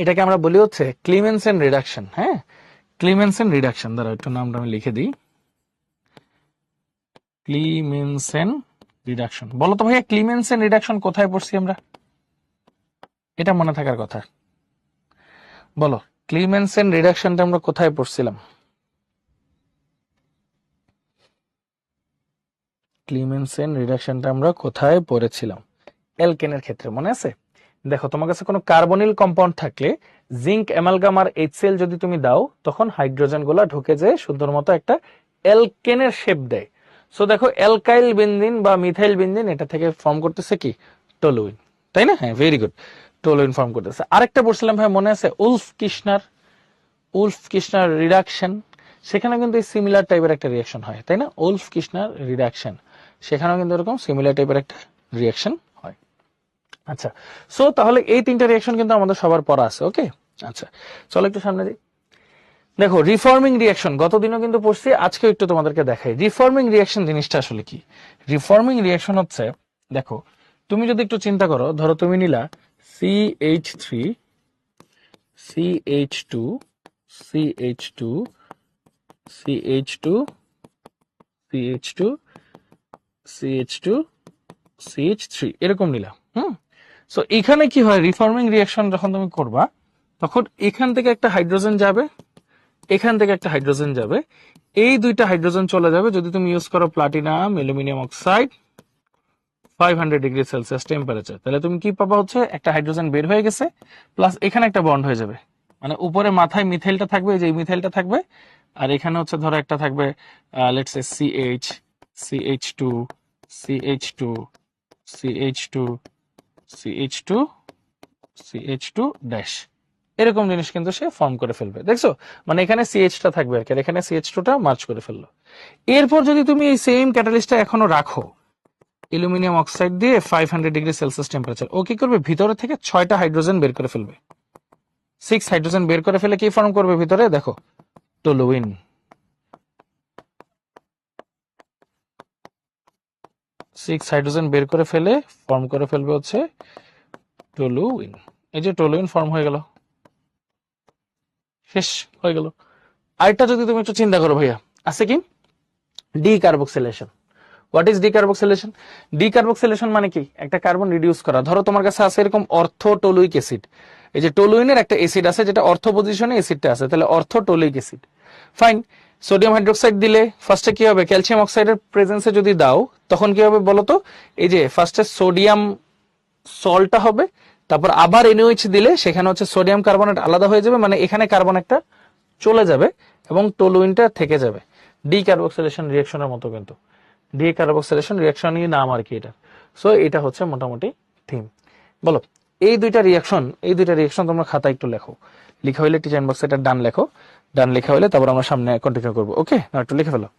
এটাকে আমরা বলি হচ্ছে ক্লিমেনসেন রিডাকশন। হ্যাঁ, ক্লিমেনসেন রিডাকশন, দ্বারা একটু নামটা আমি লিখে দিই, ক্লিমেনসেন রিডাকশন। বলো তো ভাইয়া, ক্লিমেনসেন রিডাকশন কোথায় পড়ছি আমরা? এটা মনে থাকার কথা। বলো, ক্লিমেনসেন রিডাকশনটা আমরা কোথায় পড়ছিলাম? ক্লিমেনসেন রিডাকশনটা আমরা কোথায় পড়েছিলাম? অ্যালকেনের ক্ষেত্রে, মনে আছে? দেখো, তোমার কাছে কোনো কার্বনিল কম্পাউন্ড থাকলে জিঙ্ক অ্যামালগাম আর HCl যদি তুমি দাও, তখন হাইড্রোজেন গুলা ঢুকে যায় সুন্দর মতো একটা অ্যালকেনের শেপ দেয়। সো দেখো, অ্যালকাইল বেনজিন বা মিথাইল বেনজিন এটা থেকে ফর্ম করতেছে কি, টলুইন, তাই না? হ্যাঁ, ভেরি গুড, টলুইন ফর্ম করতেছে। আরেকটা বলছিলাম ভাই, মনে আছে? উলফ কিশনার রিডাকশন, সেখানে কিন্তু এই সিমিলার টাইপের একটা রিয়াকশন হয়, তাই না? উলফ কিশনার রিডাকশন, সেখানেও কিন্তু এরকম সিমিলার টাইপের একটা রিয়াকশন হয়। আচ্ছা, সো তাহলে এই তিনটা রিয়াকশন কিন্তু আমাদের সবার পড়া আছে। ওকে, আচ্ছা, চলো একটু সামনে দিই। দেখো, রিফর্মিং রিয়াকশন গতদিনও কিন্তু পড়ছি, আজকে একটু তোমাদেরকে দেখাই রিফর্মিং রিয়াকশন জিনিসটা আসলে কি। রিফর্মিং রিয়াকশন হচ্ছে, দেখো তুমি যদি একটু চিন্তা করো, ধরো তুমি নিলা CH3 CH2 CH2 CH2 CH2 CH2 CH3 এরকম নিলা। সো এখানে কি হয়, রিফর্মিং রিয়াকশন যখন তুমি করবা, তখন এখান থেকে একটা হাইড্রোজেন যাবে, এখান থেকে একটা হাইড্রোজেন যাবে, এই দুইটা হাইড্রোজেন চলে যাবে যদি তুমি ইউজ করো platinum aluminium oxide 500°C temperature, তাহলে তুমি কি পাবা, হচ্ছে একটা হাইড্রোজেন বের হয়ে গেছে, প্লাস এখানে একটা বন্ড হয়ে যাবে, মানে উপরে মাথায় মিথাইলটা থাকবে, যে মিথাইলটা থাকবে, আর এখানে হচ্ছে ধরো একটা থাকবে let's say CH, CH2 CH2 CH2 CH2 CH2 dash. এরকম জিনিস কিন্তু সে ফর্ম করে ফেলবে, দেখছো? মানে এখানে সিএইচটা থাকবে আর কি, এখানে সিএইচ2টা মার্চ করে ফেললো। এরপর যদি তুমি এই সেম ক্যাটালিস্টটা এখনো রাখো অ্যালুমিনিয়াম অক্সাইড দিয়ে 500 ডিগ্রি সেলসিয়াস টেম্পারেচার, ও কি করবে ভিতরে থেকে 6টা হাইড্রোজেন বের করে ফেলবে। 6 হাইড্রোজেন বের করে ফেলে কি ফর্ম করবে ভিতরে, দেখো টলুইন। 6 হাইড্রোজেন বের করে ফেলে ফর্ম করে ফেলবে হচ্ছে টলুইন। এই যে টলুইন ফর্ম হয়ে গেল, শেষ হয়ে গেল। আরেকটা যদি তুমি একটু চিন্তা করো ভাইয়া, আছে কি decarboxylation. What is decarboxylation? Decarboxylation মানে কি, একটা কার্বন রিডিউস করা। ধরো তোমার কাছে আছে এরকম অর্থোটোলুইক অ্যাসিড, এই যে টোলুইনের একটা অ্যাসিড আছে যেটা অর্থ পজিশনে অ্যাসিডটা আছে, তাহলে অর্থোটোলুইক অ্যাসিড। ফাইন, সোডিয়াম হাইড্রোক্সাইড দিলে ফার্স্টে কি হবে, ক্যালসিয়াম অক্সাইডের প্রেজেন্সে যদি দাও তখন কি হবে বলতো, এই যে ফার্স্টে সোডিয়াম সল্টটা হবে, তারপর আবার এনওএইচ দিলে সেখানে হচ্ছে সোডিয়াম কার্বনেট আলাদা হয়ে যাবে, মানে এখানে কার্বন একটা চলে যাবে এবং টলুইনটা থেকে যাবে। ডিকার্বক্সিলেশন রিঅ্যাকশনের মতো কিন্তু, ডিকার্বক্সিলেশন রিঅ্যাকশনই নাম আর কি এটা। সো এটা হচ্ছে মোটামুটি থিম। বলো এই দুইটা রিঅ্যাকশন তোমরা খাতা একটু লেখো, লিখা হইলে টিচার ইনবক্সে এটা ডান লেখো, ডান লেখা হইলে তারপর আমরা সামনে কন্টিনিউ করবো। ওকে, না একটু লিখে ফেলো।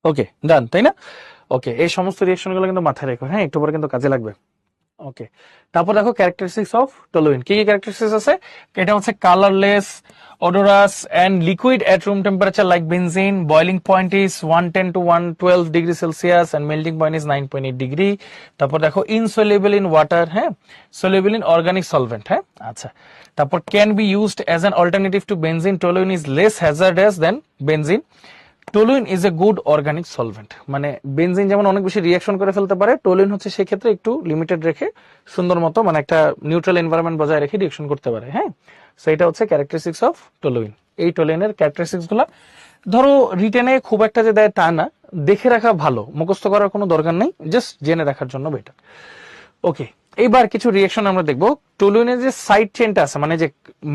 ওকে, ডান, তাই না? ওকে, এই সমস্ত রিঅ্যাকশন গুলো কিন্তু মাথায় রেখো, হ্যাঁ, একটু পরে কিন্তু কাজে লাগবে। ওকে, তারপর দেখো ক্যারেক্টারিস্টিক্স অফ টলুইন, কি কি ক্যারেক্টারিস্টিক্স আছে। এটা হচ্ছে colourless, odorous and liquid at room temperature like benzene. Boiling point is 110 to 112 degree Celsius and melting point is 9.8 degree. তারপর দেখো insoluble in water, হ্যাঁ, soluble in organic solvent, হ্যাঁ, আচ্ছা। তারপর can be used as an alternative to benzene. Toluene is less hazardous than benzene. Toluene is a good organic solvent, মানে benzene যেমন অনেক বেশি রিয়াকশন করে ফেলতে পারে, টলুইন হচ্ছে সেক্ষেত্রে একটু লিমিটেড রেখে সুন্দর মতো, মানে একটা নিউট্রাল এনভায়রনমেন্ট বজায় রেখে রিয়াকশন করতে পারে, হ্যাঁ। সো এটা হচ্ছে ক্যারেক্টারিস্টিক্স অফ টলুইন। এই টলুইনের ক্যারেক্টারিস্টিক্স গুলা ধরো রিটেনে খুব একটা যে দেয় তা না, দেখে রাখা ভালো, মুখস্থ করার কোনো দরকার নেই, জাস্ট জেনে রাখার জন্য বেটার। ওকে, এইবার কিছু রিয়াকশন আমরা দেখবো। টলুইনের যে সাইড চেনটা আছে, মানে যে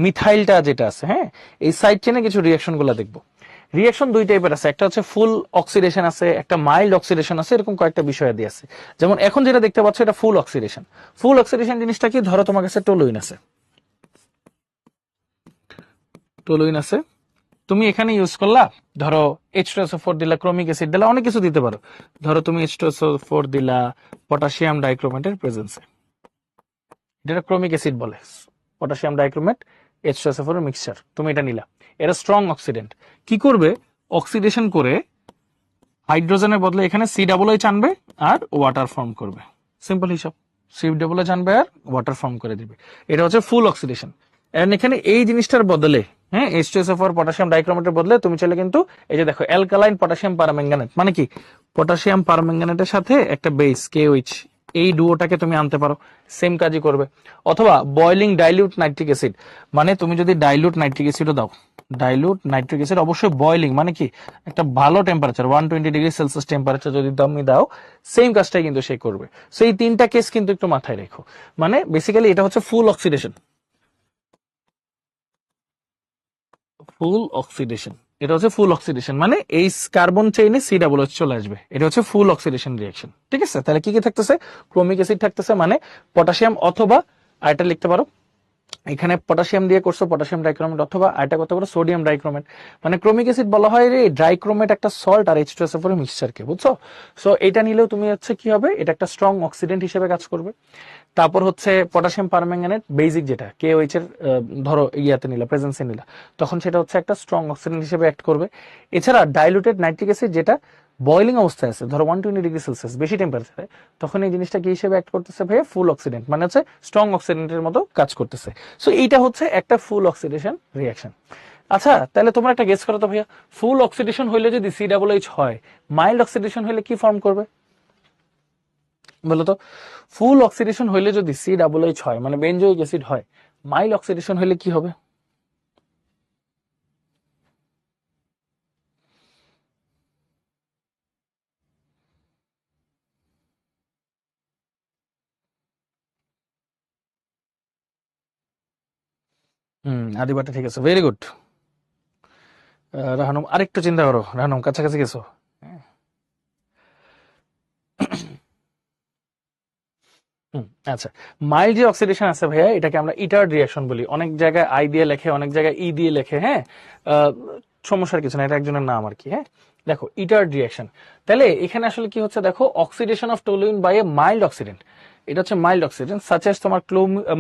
মিথাইলটা যেটা আছে, হ্যাঁ, এই সাইড চেনে কিছু রিয়াকশন গুলা দেখবো। রিঅ্যাকশন দুই টাইপের আছে, একটা হচ্ছে ফুল অক্সিডেশন আছে, একটা মাইল্ড অক্সিডেশন আছে, এরকম কয়েকটা বিষয় দিয়ে আছে। যেমন এখন যেটা দেখতে পাচ্ছ এটা ফুল অক্সিডেশন। ফুল অক্সিডেশন জিনিসটা কি, ধরো তোমার কাছে টলুইন আছে, টলুইন আছে, তুমি এখানে ইউজ করলা, ধরো H2SO4 দিলা, ক্রোমিক অ্যাসিড দিলা, অনেক কিছু দিতে পারো। ধরো তুমি H2SO4 দিলা পটাশিয়াম ডাইক্রোমেটের প্রেজেন্সে, যেটা ক্রোমিক অ্যাসিড বলে, পটাশিয়াম ডাইক্রোমেট H2SO4 এর মিক্সচার, তুমি এটা নিলা। এটা স্ট্রং অক্সিডেন্ট, কি করবে, অক্সিডেশন করে হাইড্রোজেনের বদলে এখানে COO আনবে আর ওয়াটার ফর্ম করবে। সিম্পল হিসাব, COO আনবে আর ওয়াটার ফর্ম করে দিবে। এটা হচ্ছে ফুল অক্সিডেশন। এন্ড এখানে এই জিনিসটার বদলে, হ্যাঁ, H2SO4 পটাশিয়াম ডাইক্রোমেটের বদলে তুমি চাইলে কিন্তু এই যে দেখো অ্যালকালাইন পটাশিয়াম পারম্যাঙ্গানেট, মানে কি পটাশিয়াম পারম্যাঙ্গানেটের সাথে একটা বেস KOH, এই ডুওটাকে তুমি আনতে পারো, সেম কাজই করবে। অথবা বয়লিং ডাইলিউট নাইট্রিক অ্যাসিড, মানে তুমি যদি ডাইলিউট নাইট্রিক অ্যাসিডও দাও, ডাইলুট নাইট্রিক অ্যাসিড অবশ্যই বয়লিং, মানে কি একটা ভালো টেম্পারেচার 120°C টেম্পারেচার যদি তুমি দাও, সেম কাজটাই কিন্তু সে করবে। সো এই তিনটা কেস কিন্তু একটু মাথায় রেখো। মানে বেসিক্যালি এটা হচ্ছে ফুল অক্সিডেশন, ফুল অক্সিডেশন, এটা হচ্ছে ফুল অক্সিডেশন, মানে এই কার্বন চেইনে COOH চলে আসবে, এটা হচ্ছে ফুল অক্সিডেশন রিঅ্যাকশন। ঠিক আছে, তাহলে কি কি থাকতেছে, ক্রোমিক অ্যাসিড থাকতেছে, মানে পটাশিয়াম, অথবা আরেকটা লিখতে পারো, এখানে পটাশিয়াম দিয়ে করছো পটাশিয়াম ডাইক্রোমেট, অথবা এটা করতে পারো সোডিয়াম ডাইক্রোমেট। মানে ক্রোমিক অ্যাসিড বলা হয় রে ডাইক্রোমেট একটা সল্ট আর H2SO4 মিক্সচারকে, বুঝছো? সো এটা নিলেও তুমি হচ্ছে কি হবে, এটা একটা স্ট্রং অক্সিডেন্ট হিসেবে কাজ করবে। তারপর হচ্ছে পটাশিয়াম পারম্যাঙ্গানেট বেসিক, যেটা KOH এর ধরো ইয়াতে নিলা, প্রেজেন্সে নিলা, তখন সেটা হচ্ছে একটা স্ট্রং অক্সিডেন্ট হিসেবে অ্যাক্ট করবে। এছাড়া ডাইলুটেড নাইট্রিক অ্যাসিড, যেটা বয়লিং অবস্থায় আছে, ধরো 120°C বেশি টেম্পারেচারে, তখন এই জিনিসটা কি হিসেবে অ্যাক্ট করতেছে ভাইয়া, ফুল অক্সিডেন্ট, মানে হচ্ছে স্ট্রং অক্সিডেন্টের মতো কাজ করতেছে। সো এইটা হচ্ছে একটা ফুল অক্সিডেশন রিঅ্যাকশন। আচ্ছা, তাহলে তোমরা একটা গেস করো তো ভাইয়া, ফুল অক্সিডেশন হইলে যদি COOH হয়, মাইল্ড অক্সিডেশন হইলে কি ফর্ম করবে বলতো? ফুল অক্সিডেশন হইলে যদি COOH হয়, মানে বেনজোইক অ্যাসিড হয়, মাইল্ড অক্সিডেশন হইলে কি হবে? আদিবাটা ঠিক আছে, ভেরি গুড। রাহানুম আরেকটু চিন্তা করো, রাহানুম কাছাকাছি গেছো। হ্যাঁ। আচ্ছা, মাইল্ড যে অক্সিডেশন আছে ভাইয়া, এটাকে আমরা ইটার্ড রিঅ্যাকশন বলি। অনেক জায়গায় I দিয়ে লেখে, অনেক জায়গায় E দিয়ে লেখে। হ্যাঁ, আহ, সমস্যার কিছু না, এটা একজনের নাম আর কি। হ্যাঁ, দেখো ইটার্ড রিঅ্যাকশন, তাহলে এখানে আসলে কি হচ্ছে দেখো, oxidation of toluene by a mild oxidant, এটা হচ্ছে মাইল্ড অক্সিডেন্ট, সাচ এস তোমার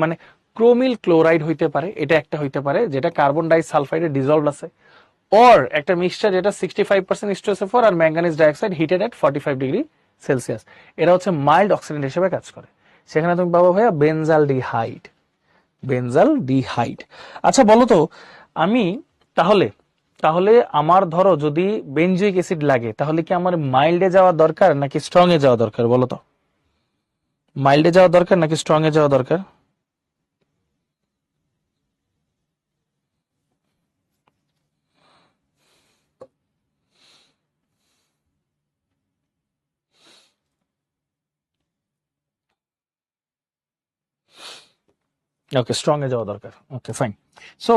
মানে ক্রোমিল ক্লোরাইড হইতে পারে, এটা একটা হইতে পারে যেটা কার্বন ডাই সালফাইডে ডিজলভ আছে, অর একটা মিক্সচার যেটা 65% H2SO4 আর ম্যাঙ্গানিজ ডাইঅক্সাইড হিটেড এট 45°C, এটা হচ্ছে মাইল্ড অক্সিডেন্ট হিসেবে কাজ করে। সেখানে তুমি পাবো ভাইয়া বেনজাল ডিহাইড, বেনজাল ডিহাইড। আচ্ছা বলো তো, আমি তাহলে তাহলে আমার ধরো যদি বেনজোইক অ্যাসিড লাগে, তাহলে কি আমার মাইল্ডে যাওয়া দরকার নাকি স্ট্রং এ যাওয়া দরকার বলো তো? মাইল্ডে যাওয়া দরকার নাকি স্ট্রং এ যাওয়া দরকার? ওকে, স্ট্রং এ যাওয়া দরকার। Okay fine. সো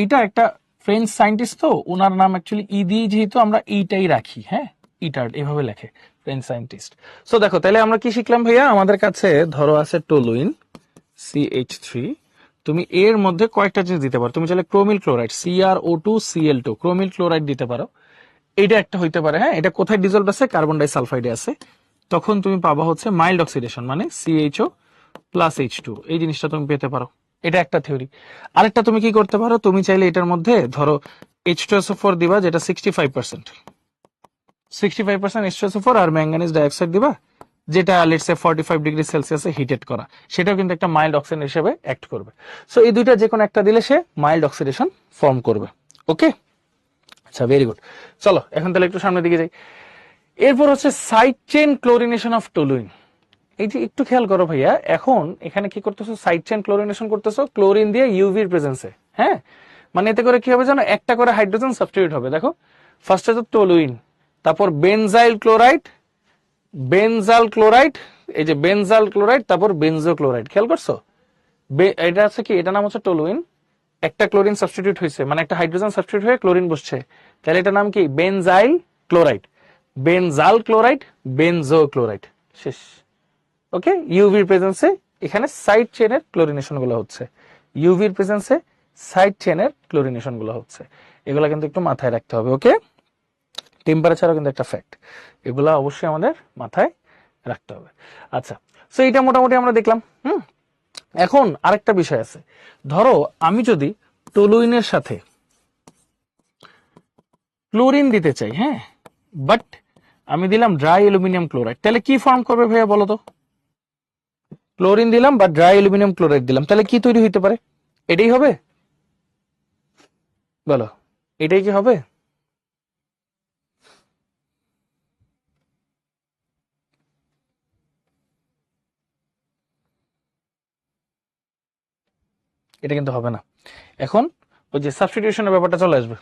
এইটা একটা ফ্রেঞ্চ সায়েন্টিস্ট, তো ওনার নাম অ্যাকচুয়ালি ই দিয়ে, যেহেতু আমরা এইটাই রাখি, হ্যাঁ, ইটার্ড এভাবে লেখে, ফ্রেঞ্চ সায়েন্টিস্ট। সো দেখো, তাহলে আমরা কি শিখলাম ভাইয়া, আমাদের কাছে ধরো আছে টলুইন CH3, তুমি এর মধ্যে কয়েকটা জিনিস দিতে পারো, তুমি চাইলে ক্রোমিল ক্লোরাইড CrO2Cl2 ক্রোমিল ক্লোরাইড দিতে পারো, এটা একটা হইতে পারে। হ্যাঁ, এটা কোথায় ডিজলভ আছে, কার্বন ডাই সালফাইডে আছে, তখন তুমি পাবা হচ্ছে মাইল্ড অক্সিডেশন, মানে CHO+H2, এই জিনিসটা তুমি পেতে পারো, এটা একটা থিওরি। আরেকটা তুমি কি করতে পারো, তুমি চাইলে এটার মধ্যে ধরো H2SO4 দিবা, যেটা 65%, 65% H2SO4 আর ম্যাঙ্গানিজ ডাইঅক্সাইড দিবা, যেটা লেটস সে 45°C হিটেড করা, সেটাও কিন্তু একটা মাইল্ড অক্সিডেন্ট হিসেবে অ্যাক্ট করবে। সো এই দুইটা যে কোনো একটা দিলে সে মাইল্ড অক্সিডেশন ফর্ম করবে। ওকে, আচ্ছা ভেরি গুড। চলো এখন তাহলে একটু সামনের দিকে যাই। এরপর হচ্ছে side chain chlorination of toluene. এই যে একটু খেয়াল করো ভাইয়া, এখন এখানে কি করতেছো, সাইড চেইন ক্লোরিনেশন করতেছো ক্লোরিন দিয়ে ইউভির প্রেজেন্সে। হ্যাঁ, মানে এতে করে কি হবে জানো, একটা করে হাইড্রোজেন সাবস্টিটিউট হবে। দেখো, ফার্স্টে তো টলুইন, তারপর বেনজাইল ক্লোরাইড, বেনজাল ক্লোরাইড, এই যে বেনজাল ক্লোরাইড, তারপর বেনজো ক্লোরাইড, খেয়াল করছো? এটা আছে কি, এটা নাম হচ্ছে টলুইন, একটা ক্লোরিন সাবস্টিটিউট হয়েছে, মানে একটা হাইড্রোজেন সাবস্টিটিউট হয়ে ক্লোরিন বসছে, তাহলে এটা নাম কি, বেনজাইল ক্লোরাইড, বেনজাল ক্লোরাইড, বেনজো ক্লোরাইড, শেষ। ওকে, ইউভির প্রেজেন্সে এখানে সাইড চেইনের ক্লোরিনেশন গুলো হচ্ছে, ইউভির প্রেজেন্সে সাইড চেনের ক্লোরিনেশন গুলো হচ্ছে। এগুলা কিন্তু একটু মাথায় রাখতে হবে। ওকে, টেম্পারেচারও কিন্তু একটা ফ্যাক্ট, এগুলা অবশ্যই আমাদের মাথায় রাখতে হবে। আচ্ছা, সো এটা মোটামুটি আমরা দেখলাম। এখন আরেকটা বিষয় আছে, ধরো আমি যদি টলুইনের সাথে ক্লোরিন দিতে চাই, হ্যাঁ, বাট আমি দিলাম ড্রাই অ্যালুমিনিয়াম ক্লোরাইড, তাহলে কি ফর্ম করবে ভাইয়া বলো তো? ক্লোরিন দিলাম বা ড্রাই অ্যালুমিনিয়াম ক্লোরাইড দিলাম, তাহলে কি তৈরি হইতে পারে? এটাই হবে? বলো, এটাই কি হবে? এটা কিন্তু হবে না। এখন ওই যে সাবস্টিটিউশনের ব্যাপারটা চলে আসবে।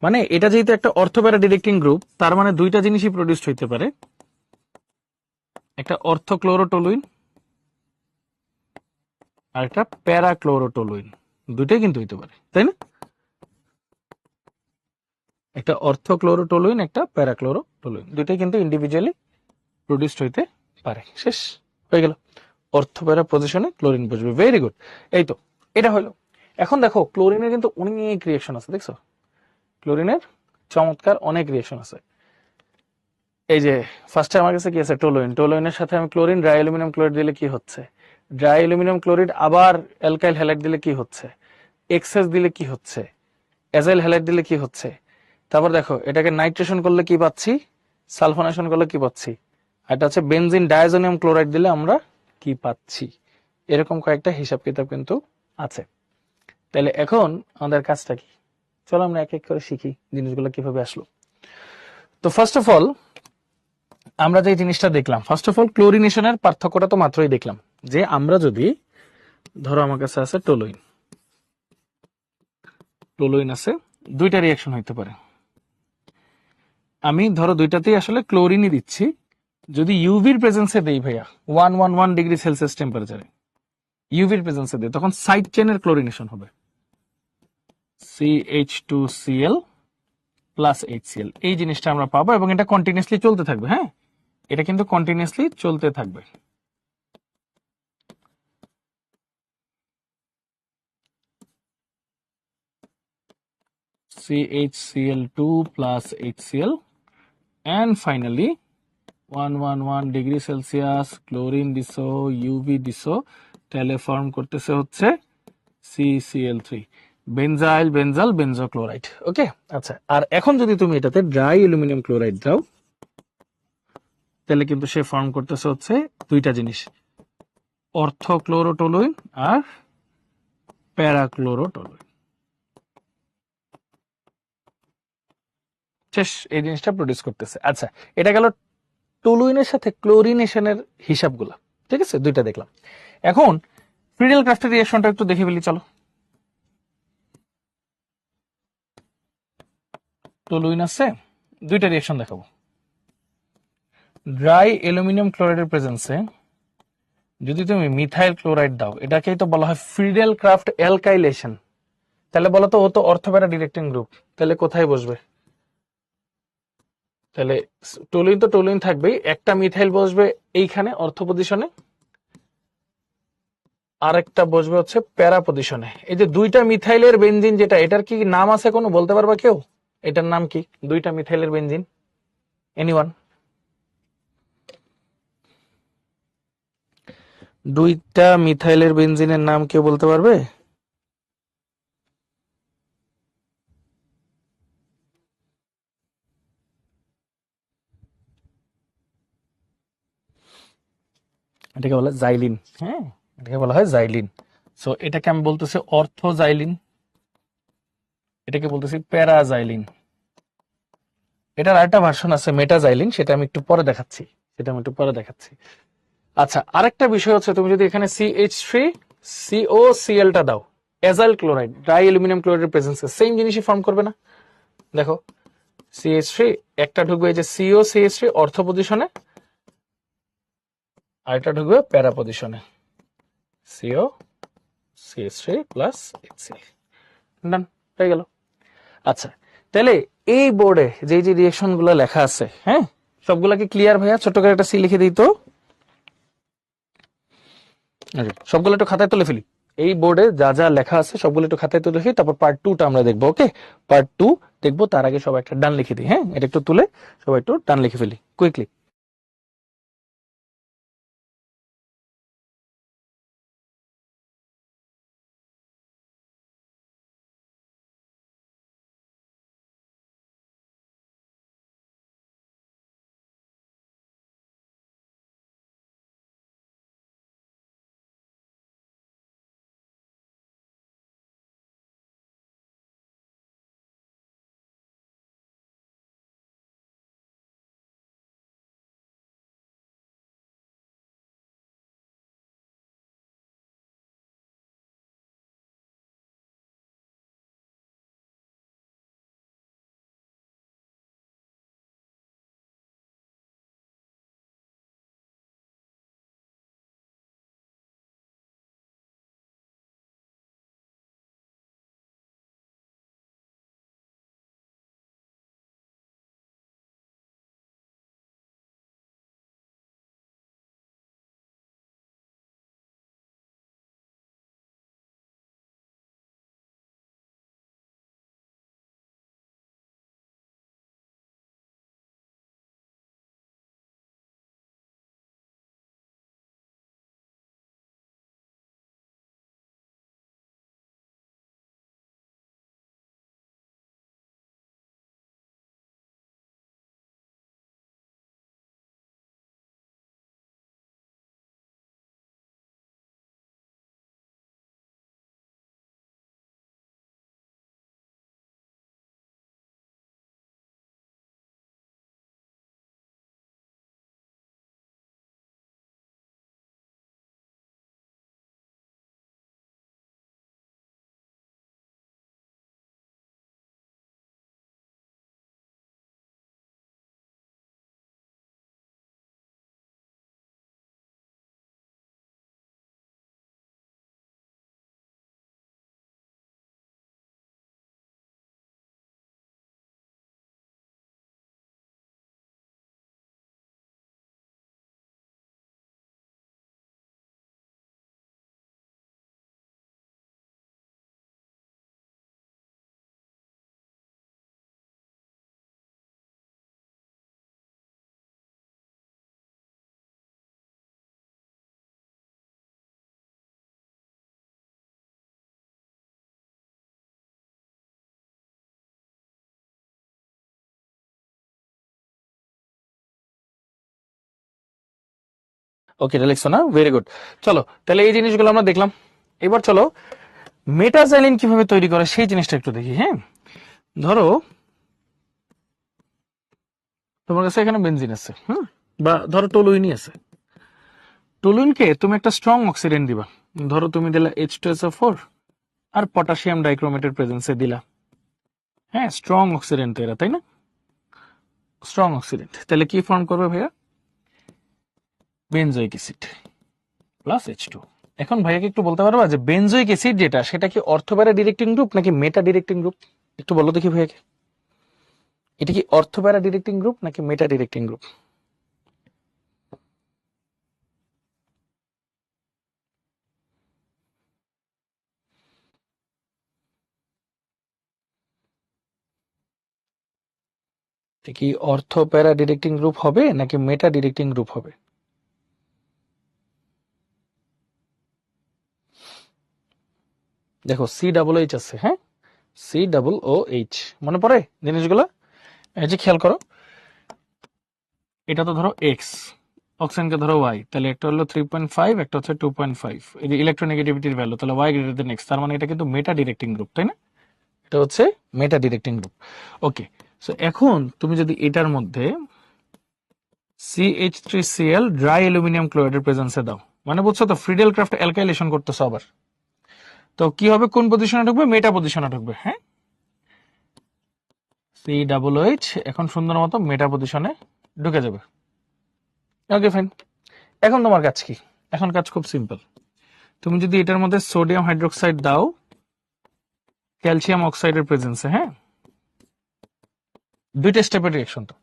মানে এটা যেহেতু একটা অর্থোপ্যারা ডিরেক্টিং গ্রুপ, তার মানে দুইটা জিনিসই প্রডিউসড হইতে পারে, একটা অর্থোক্লোরোটলুইন আর একটা প্যারাক্লোরোটলুইন, দুইটাই কিন্তু হইতে পারে, তাই না? একটা অর্থোক্লোরোটলুইন, একটা প্যারাক্লোরোটলুইন, দুইটাই কিন্তু ইন্ডিভিজুয়ালি প্রডিউসড হইতে পারে। শেষ হয়ে গেল, অর্থোপ্যারা পজিশনে ক্লোরিন বসবে। ভেরি গুড, এই তো এটা হলো। এখন দেখো ক্লোরিনের কিন্তু অনেক রিয়েকশন আছে, দেখছো? ক্লোরিনের চমৎকার অনেক রিয়েকশন আছে। এই যে ফার্স্টে আমার কাছে কি আছে, টোলুইন, টোলুইনের সাথে আমি ক্লোরিন ড্রাই অ্যালুমিনিয়াম ক্লোরাইড দিলে কি হচ্ছে, ড্রাই অ্যালুমিনিয়াম ক্লোরাইড আবার অ্যালকাইল হ্যালাইড দিলে কি হচ্ছে, এক্সএস দিলে কি হচ্ছে, অ্যাজাইল হ্যালাইড দিলে কি হচ্ছে। তারপর দেখো এটাকে নাইট্রেশন করলে কি পাচ্ছি, সালফোনেশন করলে কি পাচ্ছি, আর এটা হচ্ছে বেনজিন ডায়াজোনিয়াম ক্লোরাইড দিলে আমরা কি পাচ্ছি। এরকম কয়েকটা হিসাব কিতাব কিন্তু আছে। তাহলে এখন আমাদের কাজটা কি, চলো আমরা এক এক করে শিখি জিনিসগুলো কিভাবে আসলো। তো ফার্স্ট অফ অল আমরা যে জিনিসটা দেখলাম, ফার্স্ট অফ অল ক্লোরিনেশনের পার্থক্যটা তো মাত্রই দেখলাম, যে আমরা যদি ধরো আমার কাছে আছে টোলুইন, টোলুইন আছে, দুইটা রিয়াকশন হইতে পারে। আমি ধরো দুইটাতেই আসলে ক্লোরিনই দিচ্ছি, যদি ইউভির প্রেজেন্সে দেই ভাইয়া 111 ডিগ্রি সেলসিয়াস টেম্পারেচারে, ইউভির প্রেজেন্সে দেই, তখন সাইড চেনের ক্লোরিনেশন হবে CH2Cl প্লাস HCl, এই জিনিসটা আমরা পাবো, এবং এটা কন্টিনিউয়াসলি চলতে থাকবে। হ্যাঁ, এটা কিন্তু কন্টিনিউয়াসলি চলতে থাকবে। CHCl2 plus HCl, and finally 111 degree Celsius chlorine দিছো, ইউভি দিছো, তাহলে ফর্ম করতেছে হচ্ছে CCl3, বেনজাইল বেনজাল বেনজোক্লোরাইড। ওকে, আচ্ছা, আর এখন যদি তুমি এটাতে ড্রাই অ্যালুমিনিয়াম ক্লোরাইড দাও, তাহলে কিন্তু সে ফর্ম করতেছে হচ্ছে দুইটা জিনিস, অর্থোক্লোরোটলুইন আর প্যারাক্লোরোটলুইন। শেষ, এই জিনিসটা প্রডিউস করতেছে। আচ্ছা, এটা গেল টলুইনের সাথে ক্লোরিনেশনের হিসাবগুলো, ঠিক আছে, দুইটা দেখলাম। এখন ফ্রিডেল ক্রাফটের রিঅ্যাকশনটা একটু দেখে ফেলি, চলো। টলুইন আছে, দুইটা রিঅ্যাকশন দেখাবো। ড্রাই অ্যালুমিনিয়াম ক্লোরাইডের প্রেজেন্সে যদি তুমি মিথাইল ক্লোরাইড দাও, এটাকেই তো বলা হয় ফ্রিডেল ক্রাফট অ্যালকাইলেশন। তাহলে বলো তো, ও তো অর্থোপ্যারা ডিরেক্টিং গ্রুপ, তাহলে কোথায় বসবে? তাহলে টলুইন তো টলুইন থাকবেই, একটা মিথাইল বসবে এইখানে অর্থ পজিশনে, আরেকটা বসবে হচ্ছে প্যারা পজিশনে। এই যে দুইটা মিথাইলের বেনজিন যেটা, এটার কি নাম আছে কোনো, বলতে পারবা কেউ? এটার নাম কি, দুইটা মিথাইলের বেনজিন? এনিওয়ান? দুইটা মিথাইলের বেনজিনের নাম কেউ বলতে পারবে? এটাকে বলা হয় জাইলিন। হ্যাঁ, এটাকে বলা হয় জাইলিন। সো এটাকে আমি বলতেছি অর্থোজাইলিন, এটাকে বলতেছি প্যারাজাইলিন। এটার আরেকটা ভার্সন আছে মেটাজাইলিন, সেটা আমি একটু পরে দেখাচ্ছি। আচ্ছা, আরেকটা বিষয় হচ্ছে, তুমি যদি এখানে CH3COCl টা দাও, অ্যাজাইল ক্লোরাইড ড্রাই অ্যালুমিনিয়াম ক্লোরাইডের প্রেজেন্সে সেম জিনিসই ফর্ম করবে না? দেখো CH3 একটা ঢুকবে এই যে COCH3 অর্থ পজিশনে, আর এটা ঢুকবে প্যারা পজিশনে, COCH3 প্লাস HCl। ডান হয়ে গেল। আচ্ছা, তাহলে এই বোর্ডে যে যে রিঅ্যাকশন গুলো লেখা আছে, হ্যাঁ, সবগুলাকে ক্লিয়ার ভাইয়া? ছোট করে একটা সি লিখে দিই তো, সবগুলো একটু খাতায় তুলে ফেলি। এই বোর্ডে যা যা লেখা আছে সবগুলো একটু খাতায় তুলে লিখি, তারপর পার্ট 2টা আমরা দেখবো। ওকে, পার্ট 2 দেখবো, তার আগে সবাই একটা ডান লিখে দিই। হ্যাঁ, এটা একটু তুলে সবাই একটু ডান লিখে ফেলি কুইকলি। ওকে, এটা লিখছো না, ভেরি গুড। চলো তাহলে এই জিনিসগুলো আমরা দেখলাম। এবার চলো মেটাজাইলিন কিভাবে তৈরি করে সেই জিনিসটা একটু দেখি। হ্যাঁ, ধরো তোমার কাছে এখানে বেনজিন আছে, বা ধরো টলুইনই আছে। টলুইনকে তুমি একটা স্ট্রং অক্সিডেন্ট দিবা। ধরো তুমি দিলা H2SO4 আর পটাশিয়াম ডাইক্রোমেটের প্রেজেন্সে দিলা। হ্যাঁ, স্ট্রং অক্সিডেন্ট তো এরা, তাই না? স্ট্রং অক্সিডেন্ট, তাহলে কি ফর্ম করবে ভাইয়া? Benzoic acid plus H2। এখন ভাইয়াকে একটু বলতে পারবা যে বেনজোইক অ্যাসিড যেটা, সেটা কি অর্থোপ্যারা ডিরেক্টিং গ্রুপ নাকি মেটা ডিরেক্টিং গ্রুপ? একটু বলো দেখি ভাইয়াকে, এটা কি অর্থোপ্যারা ডিরেক্টিং গ্রুপ নাকি মেটা ডিরেক্টিং গ্রুপ? এটা কি অর্থোপ্যারা ডিরেক্টিং গ্রুপ হবে নাকি মেটা ডিরেক্টিং গ্রুপ হবে? দেখো COOH আছে, হ্যাঁ, COOH, মনে পড়ে জিনিসগুলো? এই যে খেয়াল করো, এটা তো ধরো এক্স, অক্সিজেনকে ধরো ওয়াই, তাহলে একটা হলো 3.5, একটা হচ্ছে 2.5। এই যে ইলেকট্রোনেগেটিভিটির ভ্যালু, তাহলে ওয়াই গ্রেটার দেন এক্স, তার মানে এটা কিন্তু মেটা ডিরেক্টিং গ্রুপ, তাই না? এটা হচ্ছে মেটা ডিরেক্টিং গ্রুপ। ওকে, সো এখন তুমি যদি এটার মধ্যে CH3Cl ড্রাই অ্যালুমিনিয়াম ক্লোরাইডের প্রেজেন্সে দাও, মানে বুঝছো তো, ফ্রিডেল ক্রাফট অ্যালকাইলেশন করতেছো আবার, তো কি হবে? কোন পজিশনে ঢুকবে? মেটা পজিশনে ঢুকবে। হ্যাঁ, COOH এখন সুন্দর মতো মেটা পজিশনে ঢুকে যাবে। ওকে ফাইন, এখন তোমার কাজ কি? এখন কাজ খুব সিম্পল। তুমি যদি এটার মধ্যে সোডিয়াম হাইড্রোক্সাইড দাও ক্যালসিয়াম অক্সাইডের প্রেজেন্সে, হ্যাঁ, দুইটা স্টেপের রিঅ্যাকশন তো।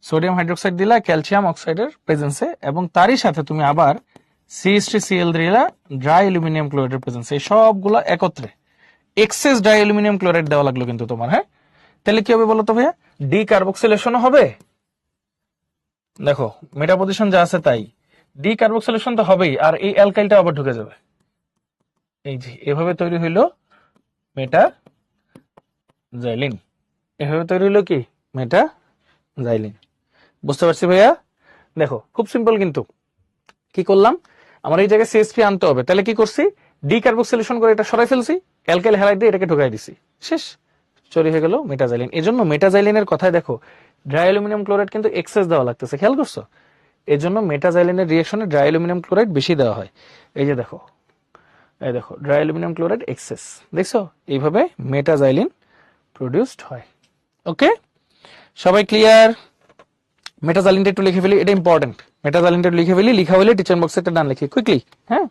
সোডিয়াম হাইড্রোক্সাইড দিলা ক্যালসিয়াম অক্সাইডের প্রেজেন্সে, এবং তারই সাথে তুমি আবার CH3Cl3 ড্রাই অ্যালুমিনিয়াম ক্লোরাইডের প্রেজেন্স, এই সবগুলো একত্রে এক্সেস ড্রাই অ্যালুমিনিয়াম ক্লোরাইড দেওয়া লাগলো কিন্তু তোমার। হ্যাঁ, তাহলে কি হবে বলো তো ভাইয়া? ডি কার্বক্সিলেশনও হবে। দেখো মেটা পজিশন যা আছে তাই, ডি কার্বক্সিলেশন তো হবেই, আর এই অ্যালকাইলটা আবার ঢুকে যাবে। এই যে এভাবে তৈরি হইলো মেটা জাইলিন, এভাবে তৈরি হইলো কি মেটা জাইলিন। বুঝতে পারছি ভাইয়া? দেখো খুব সিম্পল কিন্তু। কি করলাম, আমার এই জায়গায় CH3 আনতে হবে, তাহলে কি করছি, ডি কার্বক্সিলেশন করে এটা সরাই ফেলছি, অ্যালকাইল হ্যালাইড দিয়ে এটাকে ঢুকাই দিছি, শেষ, তৈরি হয়ে গেল মেটাজাইলিন। এজন্য মেটাজাইলিনের কথায় দেখো ড্রাই অ্যালুমিনিয়াম ক্লোরাইড কিন্তু এক্সেস দেওয়া লাগতেছে, খেয়াল করছো? এই জন্য মেটাজাইলিনের রিঅ্যাকশনে ড্রাই অ্যালুমিনিয়াম ক্লোরাইড বেশি দেওয়া হয়। এই যে দেখো, এই দেখো ড্রাই অ্যালুমিনিয়াম ক্লোরাইড এক্সেস, দেখছো? এইভাবে মেটাজাইলিন প্রডিউসড হয়। ওকে, সবাই ক্লিয়ার? মেটাজাইলিনটা একটু লিখে ফেলি, এটা ইম্পর্টেন্ট। মেটাজাইলিনটা লিখে ফেলি, লিখা হলে টিচার বক্সে একটা ডান লিখি কুইকলি। হ্যাঁ,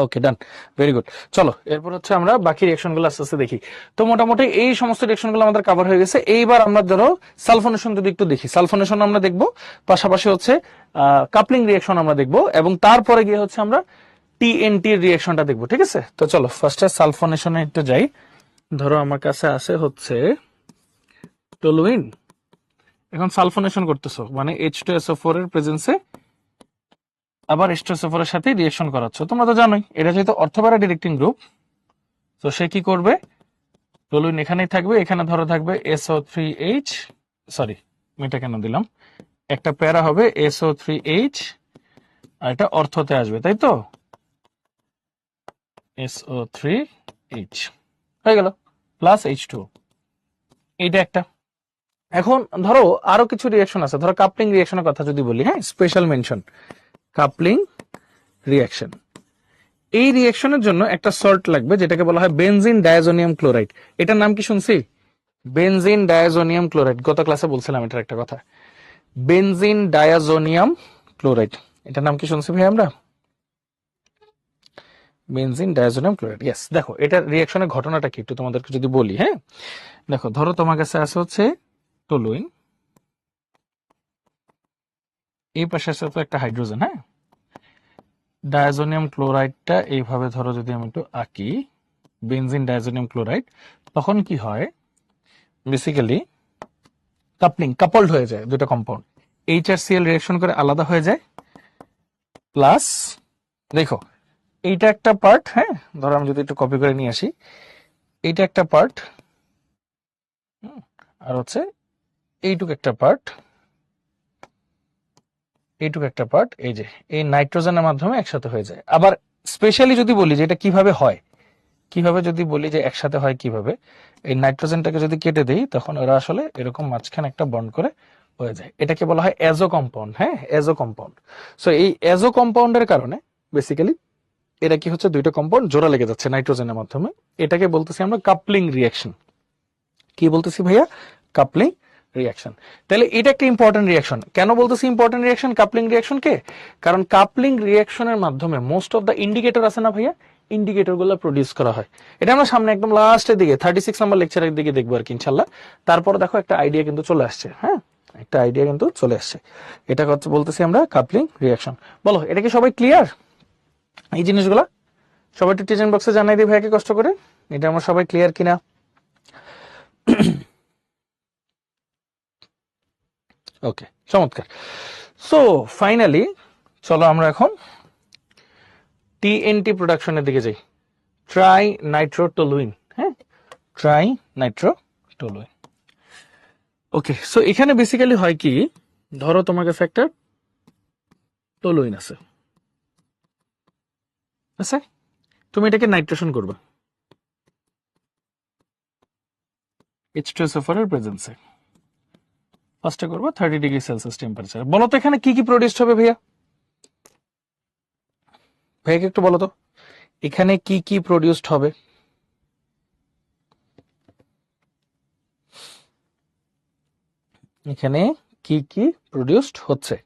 ওকে ডান, ভেরি গুড। চলো এরপর হচ্ছে আমরা বাকি রিঅ্যাকশন গুলো আস্তে আস্তে দেখি। তো মোটামুটি এই সমস্ত রিঅ্যাকশন গুলো আমাদের কভার হয়ে গেছে। এইবার আমরা ধরো সালফোনেশন যদি একটু দেখি, সালফোনেশন আমরা দেখবো, পাশাপাশি হচ্ছে কাপলিং রিঅ্যাকশন আমরা দেখবো, এবং তারপরে গিয়ে হচ্ছে আমরা TNT এর রিঅ্যাকশনটা দেখবো। ঠিক আছে, তো চলো ফার্স্টে সালফোনেশনে একটু যাই। ধরো আমার কাছে আছে হচ্ছে টলুইন, এখন সালফোনেশন করতেছো মানে H2SO4 এর প্রেজেন্সে আবার H2SO4 এর সাথে রিঅ্যাকশন করাচ্ছ। তোমরা তো জানোই এটা যেহেতু অর্থোপ্যারা ডিরেক্টিং গ্রুপ, তো সে কি করবে, টলুইন এখানেই থাকবে, এখানে ধরো থাকবে SO3H, সরি এটা কেন দিলাম, একটা প্যারা হবে SO3H, আর এটা অর্থতে আসবে, তাই তো SO3H হয়ে গেল, প্লাস H2, এইটা একটা। এখন ধরো আরো কিছু রিঅ্যাকশন আছে, ধরো কাপলিং রিঅ্যাকশনের কথা যদি বলি, হ্যাঁ স্পেশাল মেনশন কাপলিং রিঅ্যাকশন। এই রিঅ্যাকশনের জন্য একটা সল্ট লাগবে যেটাকে বলা হয় বেনজিন ডায়াজোনিয়াম ক্লোরাইড। এটার নাম কি শুনছি? বেনজিন ডায়াজোনিয়াম ক্লোরাইড, গত ক্লাসে বলছিলাম এটার একটা কথা, বেনজিন ডায়াজোনিয়াম ক্লোরাইড, এটার নাম কি শুনছি ভাই আমরা? Benzene diazonium chloride, yes. দেখো এটার রিঅ্যাকশনের ঘটনাটা কি একটু তোমাদেরকে যদি বলি, হ্যাঁ দেখো ধরো তোমার কাছে আছে হচ্ছে টলুইন, এই পাশে আছে তো একটা হাইড্রোজেন, হ্যাঁ, ডায়াজোনিয়াম ক্লোরাইডটা এইভাবে ধরো যদি আমি একটু আঁকি, বেনজিন ডায়াজোনিয়াম ক্লোরাইড, তখন কি হয় বেসিক্যালি কাপলড হয়ে যায় দুটো কম্পাউন্ড, HCl রিঅ্যাকশন করে আলাদা হয়ে যায়, প্লাস দেখো এইটা একটা পার্ট, হ্যাঁ, ধরো আমি যদি একটু কপি করে নিয়ে আসি, এইটা একটা পার্ট, আর হচ্ছে এইটুকু একটা পার্ট, এইটুকু একটা পার্ট, এই যে এই নাইট্রোজেনের মাধ্যমে একসাথে হয়ে যায়। আবার স্পেশালি যদি বলি যে এটা কিভাবে হয়, কিভাবে যদি বলি যে একসাথে হয় কিভাবে, এই নাইট্রোজেনটাকে যদি কেটে দেই তখন ওরা আসলে এরকম মাঝখানে একটা বন্ড করে হয়ে যায়, এটাকে বলা হয় অ্যাজো কম্পাউন্ড, হ্যাঁ, অ্যাজো কম্পাউন্ড। সো এই অ্যাজো কম্পাউন্ডের কারণে বেসিক্যালি এটা কি হচ্ছে, দুইটা কম্পাউন্ড জোড়া লেগে যাচ্ছে নাইট্রোজেনের মাধ্যমে, এটাকে বলতেছি আমরা কাপলিং রিঅ্যাকশন। কি বলতেছি ভাইয়া? Coupling reaction. তাহলে এটা একটা ইম্পর্টেন্ট রিঅ্যাকশন। কেন বলতেছি ইম্পর্টেন্ট রিঅ্যাকশন কাপলিং রিঅ্যাকশন কে? কারণ কাপলিং রিঅ্যাকশনের মাধ্যমে মোস্ট অফ দ্য ইন্ডিকেটর আছে না ভাইয়া, ইন্ডিকেটর গুলো প্রডিউস করা হয়। এটা আমরা সামনে একদম লাস্টের দিকে 36 নম্বর লেকচারের দিকে দেখবো আর কি ইনশাল্লাহ। তারপরে দেখো একটা আইডিয়া কিন্তু চলে আসছে, হ্যাঁ, একটা আইডিয়া কিন্তু চলে আসছে। এটা হচ্ছে বলতেছি আমরা কাপলিং রিঅ্যাকশন। বলো এটা কি সবাই ক্লিয়ার এই জিনিসগুলো? সবাই একটু টিচিং বক্সে জানাই দিই ভাইয়াকে কষ্ট করে, এটা আমরা সবাই ক্লিয়ার কিনা। ওকে, চমৎকার। সো ফাইনালি চলো আমরা এখন টিএনটি প্রোডাকশনের দিকে যাই, ট্রাই নাইট্রোটলুইন, হ্যাঁ, ট্রাই নাইট্রোটলুইন। ওকে, সো এখানে বেসিক্যালি হয় কি, ধরো তোমার কাছে একটা টলুইন আছে, আচ্ছা, তুমি এটাকে নাইট্রেশন করবে H2SO4 এর প্রেজেন্সে, ফার্স্টে করবো 30°C টেম্পারেচার। বলো তো এখানে কি কি প্রডিউসড হবে ভাইয়া, ভাইয়াকে একটু বলো তো এখানে কি কি প্রডিউসড হবে? এখানে কি কি প্রডিউসড হচ্ছে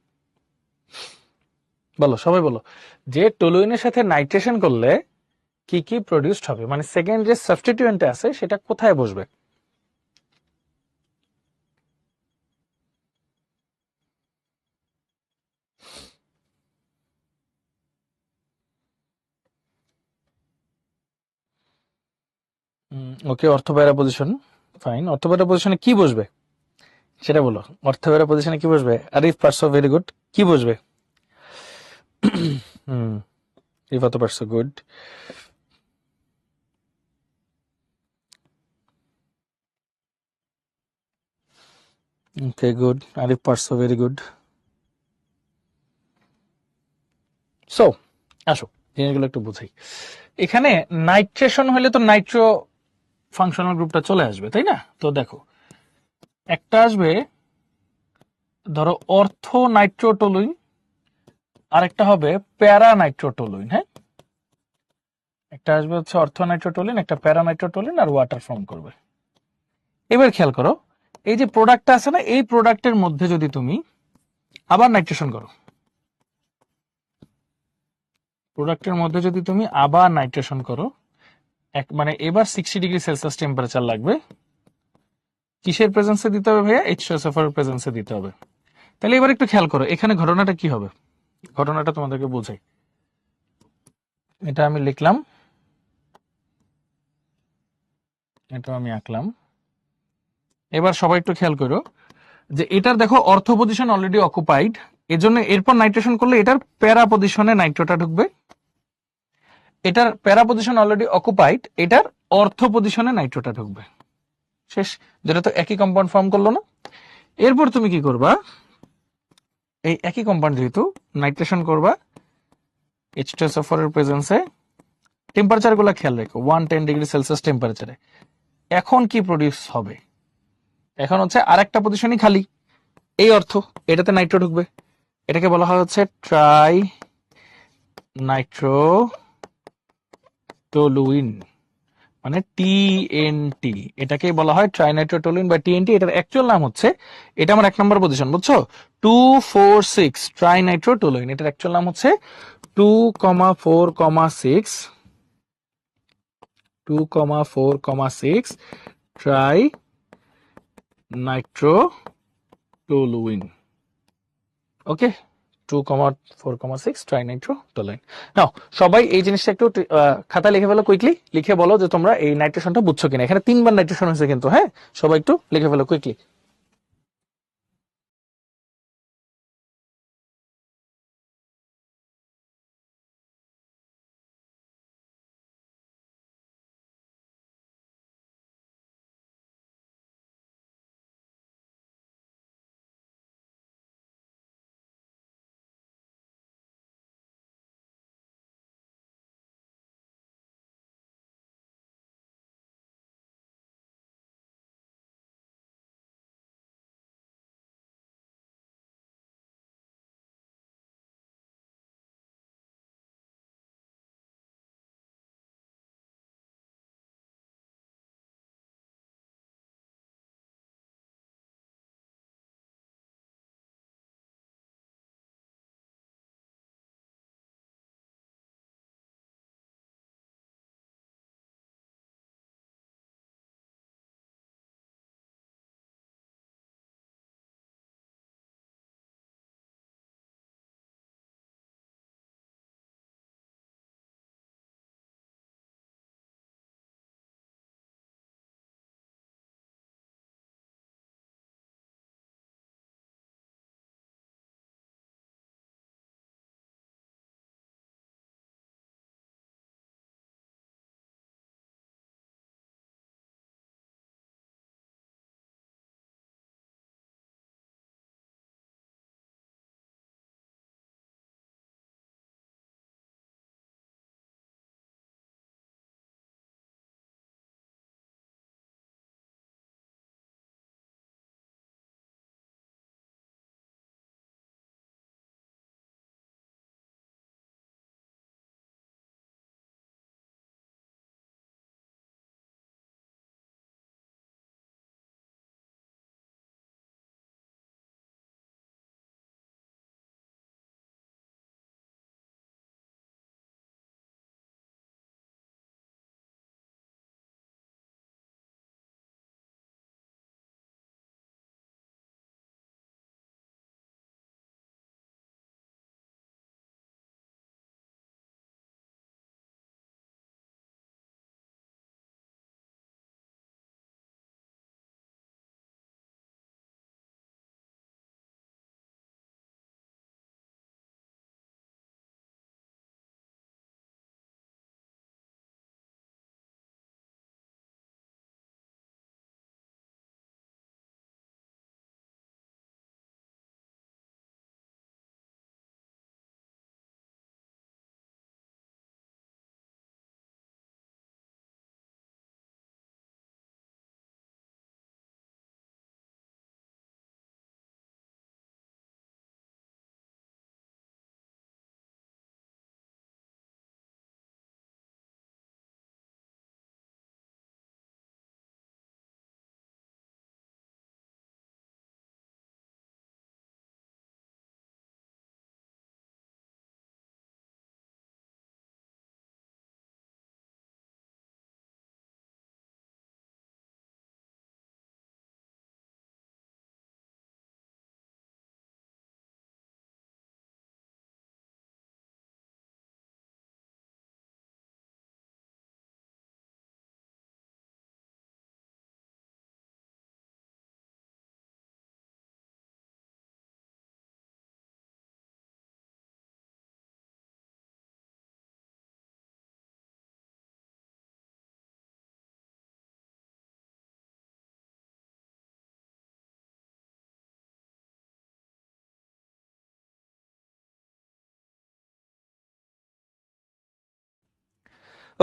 বলো, সবাই বলো, যে টলুইনের সাথে নাইট্রেশন করলে কি কি প্রডিউসড হবে, মানে সেকেন্ড যে সাবস্টিটিউয়েন্ট আছে সেটা কোথায় বসবে? ওকে, অর্থোপ্যারা পজিশন, ফাইন। অর্থোপ্যারা পজিশনে কি বসবে সেটা বলো, অর্থোপ্যারা পজিশনে কি বসবে? আরিফ পারসো, ভেরি গুড, কি বসবে? হুম, রিফা তো পারসো, গুড। ওকে, গুড, আরিফ পারসো, ভেরি গুড। সো আসো জিনিসগুলো একটু বুঝাই। এখানে নাইট্রেশন হলে তো নাইট্রো ফাংশনাল গ্রুপটা চলে আসবে, তাই না? তো দেখো একটা আসবে ধরো অর্থো নাইট্রোটলুইন, আর একটা হবে প্যারা নাইট্রোটলুইন, হ্যাঁ, একটা আসবে হচ্ছে অর্থো নাইট্রোটলুইন, একটা প্যারা নাইট্রোটলুইন, আর ওয়াটার ফর্ম করবে। এবার খেয়াল করো এই যে প্রোডাক্টটা আছে না, এই প্রোডাক্টের মধ্যে যদি তুমি আবার নাইট্রেশন করো, প্রোডাক্টের মধ্যে যদি তুমি আবার নাইট্রেশন করো, এক মানে এবার 60°C টেম্পারেচার লাগবে, কিসের প্রেজেন্সে দিতে হবে ভাইয়া? H2SO4 এর প্রেজেন্সে দিতে হবে। তাহলে এবার একটু খেয়াল করো এখানে ঘটনাটা কি হবে, ঘটনাটা তোমাদেরকে বোঝাই। এটা আমি লিখলাম, এটা আমি আঁকলাম। এবার সবাই একটু খেয়াল করো যে এটার দেখো অর্থ পজিশন অলরেডি অকুপাইড, এজন্য এরপর নাইট্রেশন করলে এটার প্যারা পজিশনে নাইট্রোটা ঢুকবে, এটার প্যারা পজিশন অলরেডি অকুপাইড, এটার অর্থ পজিশনে নাইট্রোটা ঢুকবে, শেষ। যেটা তো একই কম্পাউন্ড ফর্ম করলো না? এরপর তুমি কি করবা, এই একই কম্পাউন্ড যেহেতু নাইট্রেশন করবা H2SO4 এর প্রেজেন্সে, টেম্পারেচার গুলো খেয়াল রেখো 110°C টেম্পারেচারে। এখন কি প্রডিউস হবে? এখন হচ্ছে আর একটা পজিশনই খালি, এই অর্থ এটাতে নাইট্রো ঢুকবে, এটাকে বলা হয় হচ্ছে ট্রাই নাইট্রোটলুইন, মানে টিএনটি, এটাকে বলা হয় ট্রাইনাইট্রোটলুইন বা টিএনটি। এটার অ্যাকচুয়াল নাম হচ্ছে, এটা আমার 1 নম্বর পজিশন, বুঝছো, 246 ট্রাইনাইট্রোটলুইন, এটার অ্যাকচুয়াল নাম হচ্ছে 2,4,6 2,4,6 ট্রাই নাইট্রোটলুইন। ওকে, 2,4,6 ট্রাইনাইট্রোটোলুইন। নাও সবাই এই জিনিসটা একটু খাতা লিখে ফেলো, কুইকলি লিখে বলো যে তোমরা এই নাইট্রেশনটা বুঝছো কিনা। এখানে 3বার নাইট্রেশন হয়েছে কিন্তু, হ্যাঁ সবাই একটু লিখে ফেলো কুইকলি।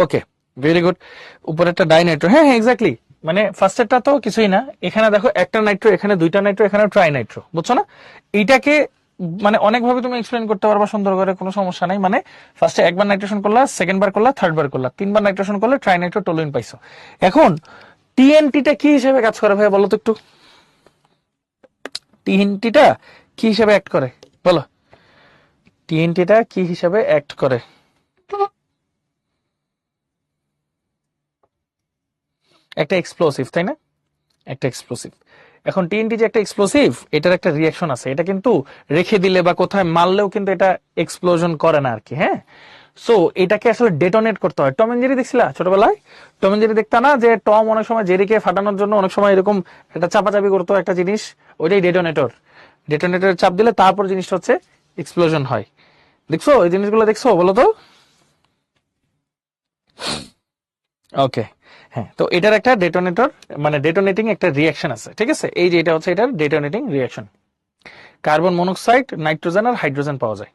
ওকে, ভেরি গুড। উপরে একটা ডাই নাইট্রো, হ্যাঁ হ্যাঁ এক্স্যাক্টলি। মানে ফার্স্টেরটা তো কিছুই না, এখানে দেখো একটা নাইট্রো, এখানে দুইটা নাইট্রো, এখানে ট্রাই নাইট্রো, বুঝছো না? এইটাকে মানে অনেকভাবে তুমি এক্সপ্লেন করতে পারবা সুন্দর করে, কোনো সমস্যা নাই। মানে ফার্স্টে একবার নাইট্রেশন করলা, সেকেন্ড বার করলা, থার্ড বার করলা, 3বার নাইট্রেশন করলে ট্রাই নাইট্রো টলুইন পাইছো। এখন টিএনটিটা কি হিসেবে কাজ করে ভাই বলো তো একটু, টিএনটিটা কি হিসেবে অ্যাক্ট করে বলো, টিএনটিটা কি হিসেবে অ্যাক্ট করে? একটা এক্সপ্লোসিভ, তাই না? একটা এক্সপ্লোসিভ। এখন টিএনটি যে একটা এক্সপ্লোসিভ, এটার একটা রিয়াকশন আছে, এটা কিন্তু রেখে দিলে বা কোথায় মারলেও কিন্তু এটা এক্সপ্লোজন করে না আর কি। হ্যাঁ, সো এটাকে আসলে ডেটোনেট করতে হয়। টম এন্ড জেরি দেখছিলা ছোটবেলায়? টম এন্ড জেরি দেখতা না, যে টম অনেক সময় জেরিকে ফাটানোর জন্য অনেক সময় এরকম একটা চাপাচাপি করতো একটা জিনিস, ওইটাই ডেটোনেটর। ডেটোনেটর চাপ দিলে তারপর জিনিসটা হচ্ছে এক্সপ্লোজন হয়। দেখছো এই জিনিসগুলো, দেখছো বলো তো? ওকে, হ্যাঁ, তো এটার একটা ডেটোনেটর মানে ডেটোনেটিং একটা রিয়াকশন আছে, ঠিক আছে? এই যে এটা হচ্ছে এটার ডেটোনেটিং রিয়াকশন। কার্বন মনোক্সাইড, নাইট্রোজেন আর হাইড্রোজেন পাওয়া যায়।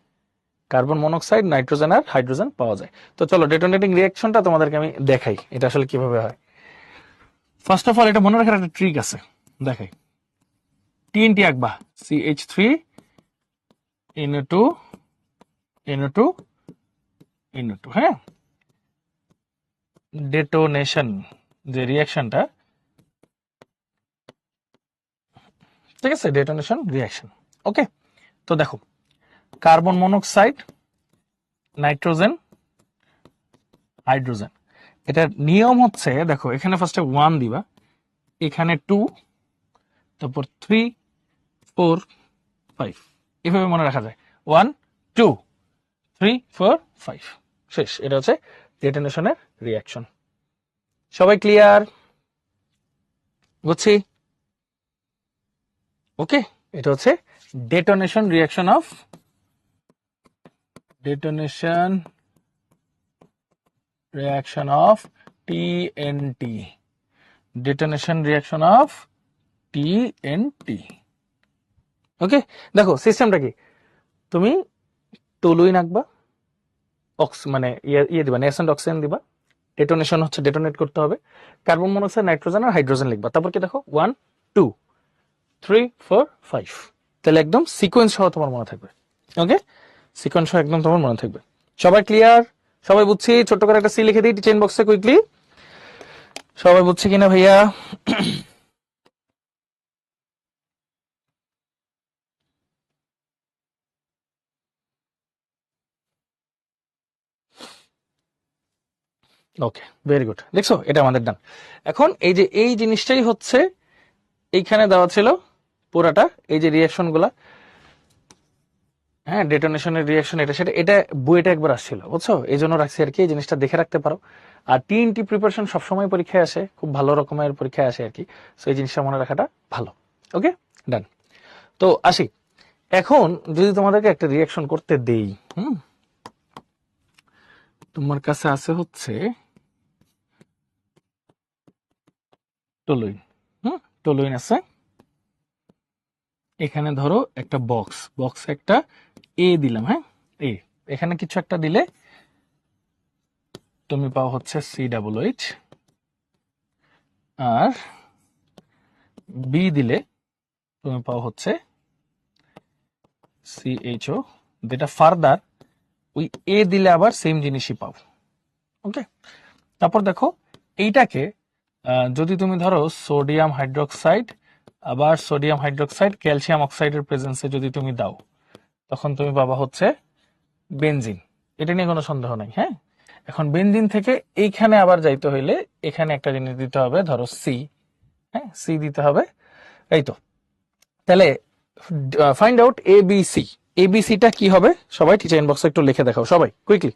কার্বন মনোক্সাইড, নাইট্রোজেন আর হাইড্রোজেন পাওয়া যায়। তো চলো ডেটোনেটিং রিয়াকশনটা তোমাদেরকে আমি দেখাই এটা আসলে কিভাবে হয়। ফার্স্ট অফ অল এটা মনে রাখার একটা ট্রিক আছে, দেখাই। TNT আঁকবা, CH3 NO2 NO2 NO2, হ্যাঁ। ডেটোনেশন যে রিয়াকশনটা, ঠিক আছে, ডেটোনেশন রিয়াকশন। ওকে, তো দেখো, কার্বন মনোক্সাইড, নাইট্রোজেন, হাইড্রোজেন। এটার নিয়ম হচ্ছে, দেখো এখানে ফার্স্টে 1 দিবা, এখানে 2, তারপর 3, 4, 5, এভাবে মনে রাখা যায়। 1, 2, 3, 4, 5, শেষ। এটা হচ্ছে ডেটোনেশনের রিয়াকশন। সবাই ক্লিয়ার? বুঝছি? ওকে, এটা হচ্ছে detonation reaction of detonation reaction of TNT. Detonation reaction of TNT. Okay, দেখো সিস্টেমটা কি, তুমি টলুইন আঁকবা, মানে ইয়ে দিবা, নেসেন্ট অক্সিজেন দিবা, ডেটোনেশন হচ্ছে ডেটোনেট করতে হবে, কার্বন মনোক্সাইড, নাইট্রোজেন আর হাইড্রোজেন লিখবা, তারপর কি দেখো 1, 2, 3, 4, 5, তাহলে একদম সিকোয়েন্স সহ তোমার মনে থাকবে। ওকে, সিকোয়েন্স সহ একদম তোমার মনে থাকবে। সবাই ক্লিয়ার? সবাই বুঝছি? ছোট্ট করে একটা সি লিখে দিই চেইন বক্সে কুইকলি। সবাই বুঝছে কিনা ভাইয়া? ওকে, ভেরি গুড। দেখছো এটা আমাদের ডান। এখন এই যে এই জিনিসটাই হচ্ছে এইখানে দেওয়া ছিল পুরাটা, এই যে রিয়াকশন গুলা, হ্যাঁ, ডেটোনেশনের রিয়াকশন এটা সেটা, এটা বইটা একবার আসছিল, বুঝছো? এই জন্য রাখছি আর কি, এই জিনিসটা দেখে রাখতে পারো। আর টিএনটি প্রিপারেশন সবসময় পরীক্ষায় আসে, খুব ভালো রকমের পরীক্ষায় আসে আর কি, সো এই জিনিসটা মনে রাখাটা ভালো। ওকে, ডান। তো আসি, এখন যদি তোমাদেরকে একটা রিয়াকশন করতে দেই, হুম, তোমার কাছে আছে হচ্ছে টলুইন, হুম, টলুইন আছে। এখানে ধরো একটা বক্স, বক্স একটা এ দিলাম, হ্যাঁ, এ, এখানে কিছু একটা দিলে তুমি পাও হচ্ছে COOH, আর বি দিলে তুমি পাও হচ্ছে CHO, যেটা ফার্দার ওই এ দিলে আবার সেম জিনিসই পাও। ওকে, তারপর দেখো এইটাকে যদি তুমি ধরো সোডিয়াম হাইড্রোক্সাইড, আবার সোডিয়াম হাইড্রোক্সাইড ক্যালসিয়াম অক্সাইডের প্রেজেন্সে যদি তুমি দাও, তখন তুমি পাবা হচ্ছে বেনজিন। এটা নিয়ে কোনো সন্দেহ নাই, হ্যাঁ। এখন বেনজিন থেকে এইখানে আবার যাইতে হইলে এখানে একটা জিনিস দিতে হবে, ধরো সি, হ্যাঁ, সি দিতে হবে। এই তো, তাহলে ফাইন্ড আউট ABC। ABCটা কি হবে সবাই টিচার ইনবক্সে একটু লিখে দেখাও সবাই কুইকলি।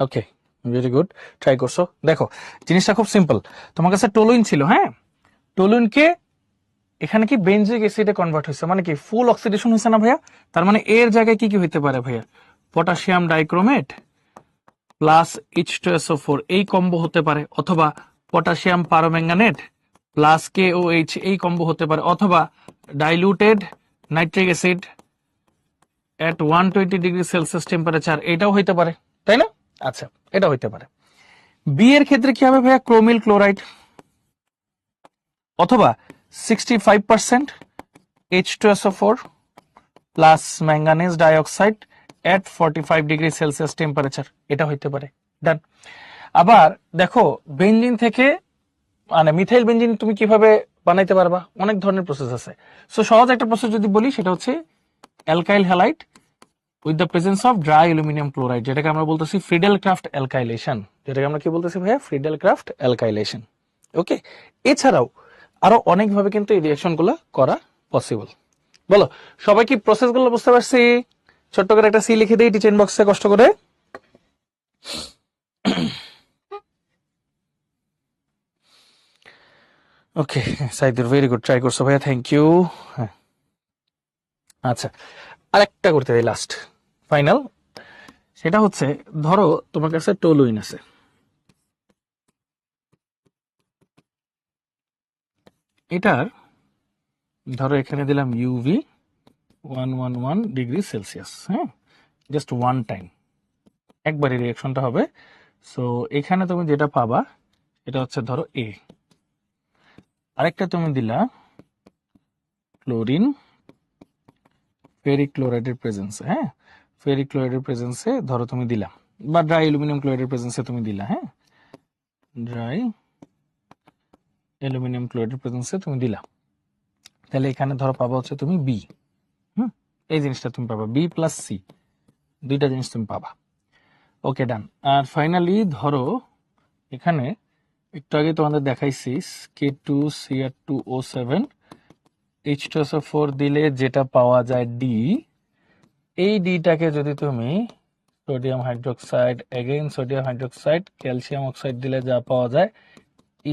ওকে, ভেরি গুড, ট্রাই করছো। দেখো জিনিসটা খুব সিম্পল। তোমার কাছে টলুইন ছিল, হ্যাঁ, টলুইনকে এখানে কি বেনজিক অ্যাসিডে কনভার্ট হয়েছে, মানে কি ফুল অক্সিডেশন হয়েছে না ভাইয়া? তার মানে এর জায়গায় কি কি হইতে পারে ভাইয়া? পটাশিয়াম ডাইক্রোমেট প্লাস H2SO4 এই কম্বো হতে পারে, অথবা পটাশিয়াম পারোম্যাঙ্গানেট প্লাস KOH এই কম্বো হতে পারে, অথবা ডাইলুটেড নাইট্রিক অ্যাসিড এট 120 ডিগ্রি সেলসিয়াস টেম্পারেচার, এটাও হইতে পারে, তাই না? আচ্ছা, এটা হইতে পারে। বি এর ক্ষেত্রে কি হবে ভাইয়া? ক্রোমিল ক্লোরাইড অথবা 65% H2SO4 প্লাস ম্যাঙ্গানিজ ডাইঅক্সাইড এট 45 ডিগ্রি সেলসিয়াস টেম্পারেচার, এটা হইতে পারে। ডান। আবার দেখো বেঞ্জিন থেকে মানে মিথাইল বেঞ্জিন তুমি কিভাবে বানাইতে পারবা? অনেক ধরনের প্রসেস আছে। সো সহজ একটা প্রসেস যদি বলি, সেটা হচ্ছে alkyl halide with the presence of dry aluminium chloride, যেটাকে আমরা বলতেছি ফ্রিডেল ক্রাফট অ্যালকাইলেশন, যেটাকে আমরা কি বলতেছি ভাইয়া? Friedel craft alkylation. ওকে, এছাড়াও আরো অনেকভাবে কিন্তু এই রিয়াকশন গুলো করা পসিবল। বলো সবাই কি প্রসেস গুলো বুঝতে পারছি? ছোট্ট করে একটা সি লিখে দিই টিচেন বক্সে কষ্ট করে। ওকে সাইদুর, ভেরি গুড, ট্রাই করছো ভাইয়া, থ্যাংক ইউ। হ্যাঁ, আচ্ছা, আরেকটা করতে দিই লাস্ট ফাইনাল। সেটা হচ্ছে ধরো তোমার কাছে টলুইন আছে, এটার ধরো এখানে দিলাম ইউভি 111 ডিগ্রি সেলসিয়াস, হ্যাঁ, জাস্ট ওয়ান টাইম, একবারই রিয়াকশনটা হবে। সো এখানে তুমি যেটা পাবা এটা হচ্ছে ধরো এ, আরেকটা তুমি দিলা ক্লোরিন ফেরিক ক্লোরাইডের প্রেজেন্সে, হ্যাঁ, ফেরিক ক্লোরাইডের প্রেজেন্সে ধরো তুমি দিলা, বা ড্রাই অ্যালুমিনিয়াম ক্লোরাইডের প্রেজেন্সে তুমি দিলা, হ্যাঁ, ড্রাই অ্যালুমিনিয়াম ক্লোরাইডের প্রেজেন্সে তুমি দিলা, তাহলে এখানে ধরো পাবা হচ্ছে তুমি বি। হুম, এই জিনিসটা তুমি পাবা বি প্লাস সি, দুইটা জিনিস তুমি পাবা। ওকে, ডান। আর ফাইনালি ধরো এখানে একটু আগে তোমাদের দেখাইছি K2Cr2O7 H2SO4 দিলে যেটা পাওয়া যায় ডি, এই ডিটাকে যদি তুমি sodium hydroxide, again sodium hydroxide, calcium oxide দিলে যা পাওয়া যায়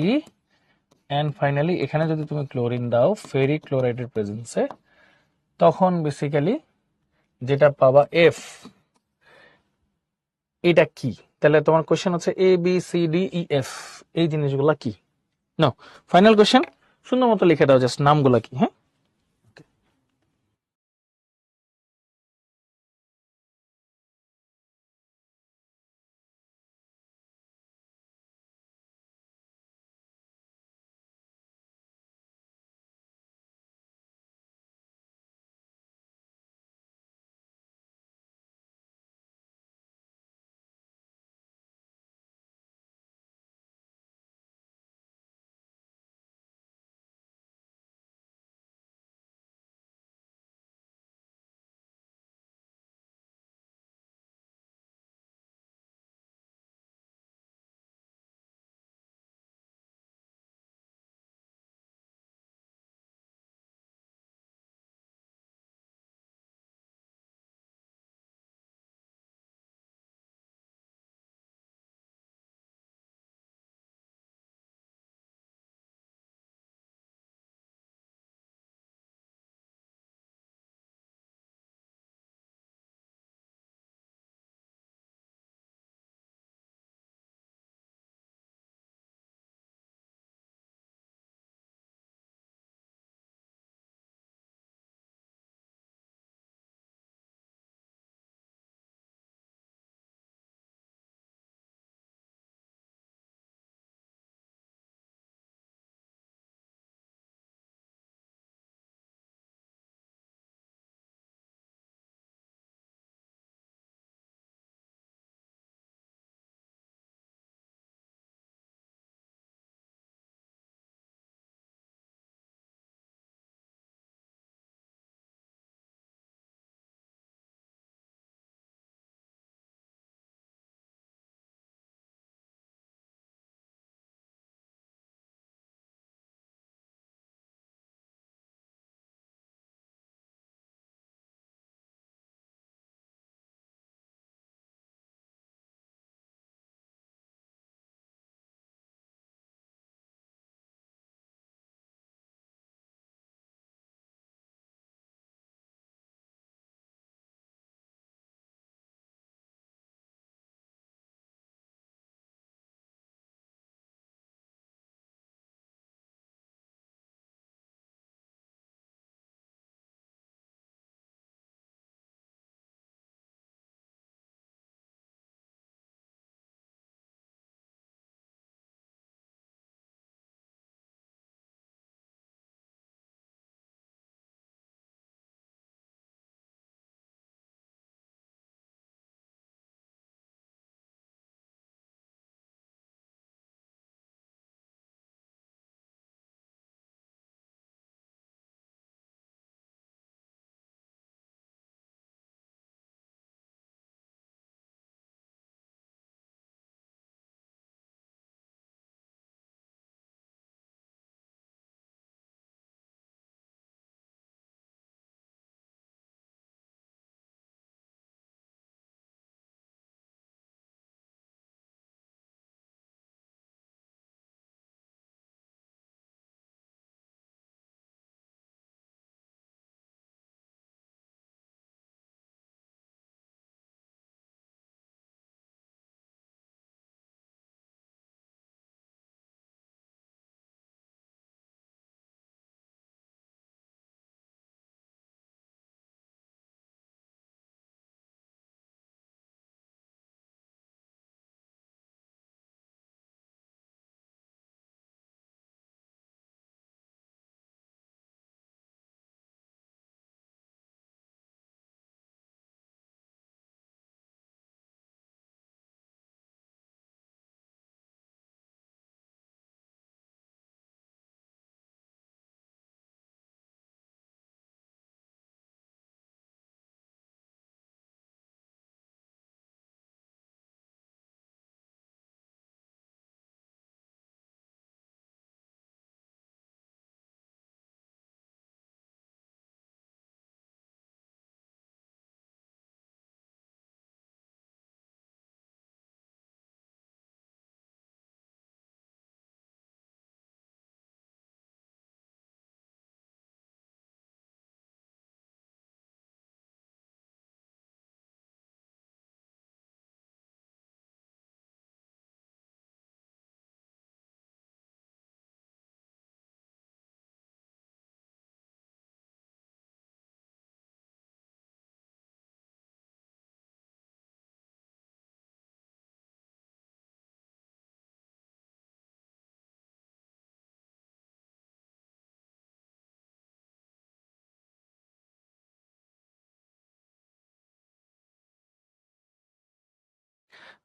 ই, এন্ড ফাইনালি এখানে যদি তুমি ক্লোরিন দাও ফেরিক ক্লোরাইডের প্রেজেন্সে, তখন বেসিক্যালি যেটা পাবা এফ। এটা কি? তাহলে তোমার কোশ্চেন হচ্ছে A B C D E F, এই জিনিসগুলা কি? নো, ফাইনাল কোশ্চেন সুন্দর মতো লিখে দাও জাস্ট নামগুলা কি, হ্যাঁ।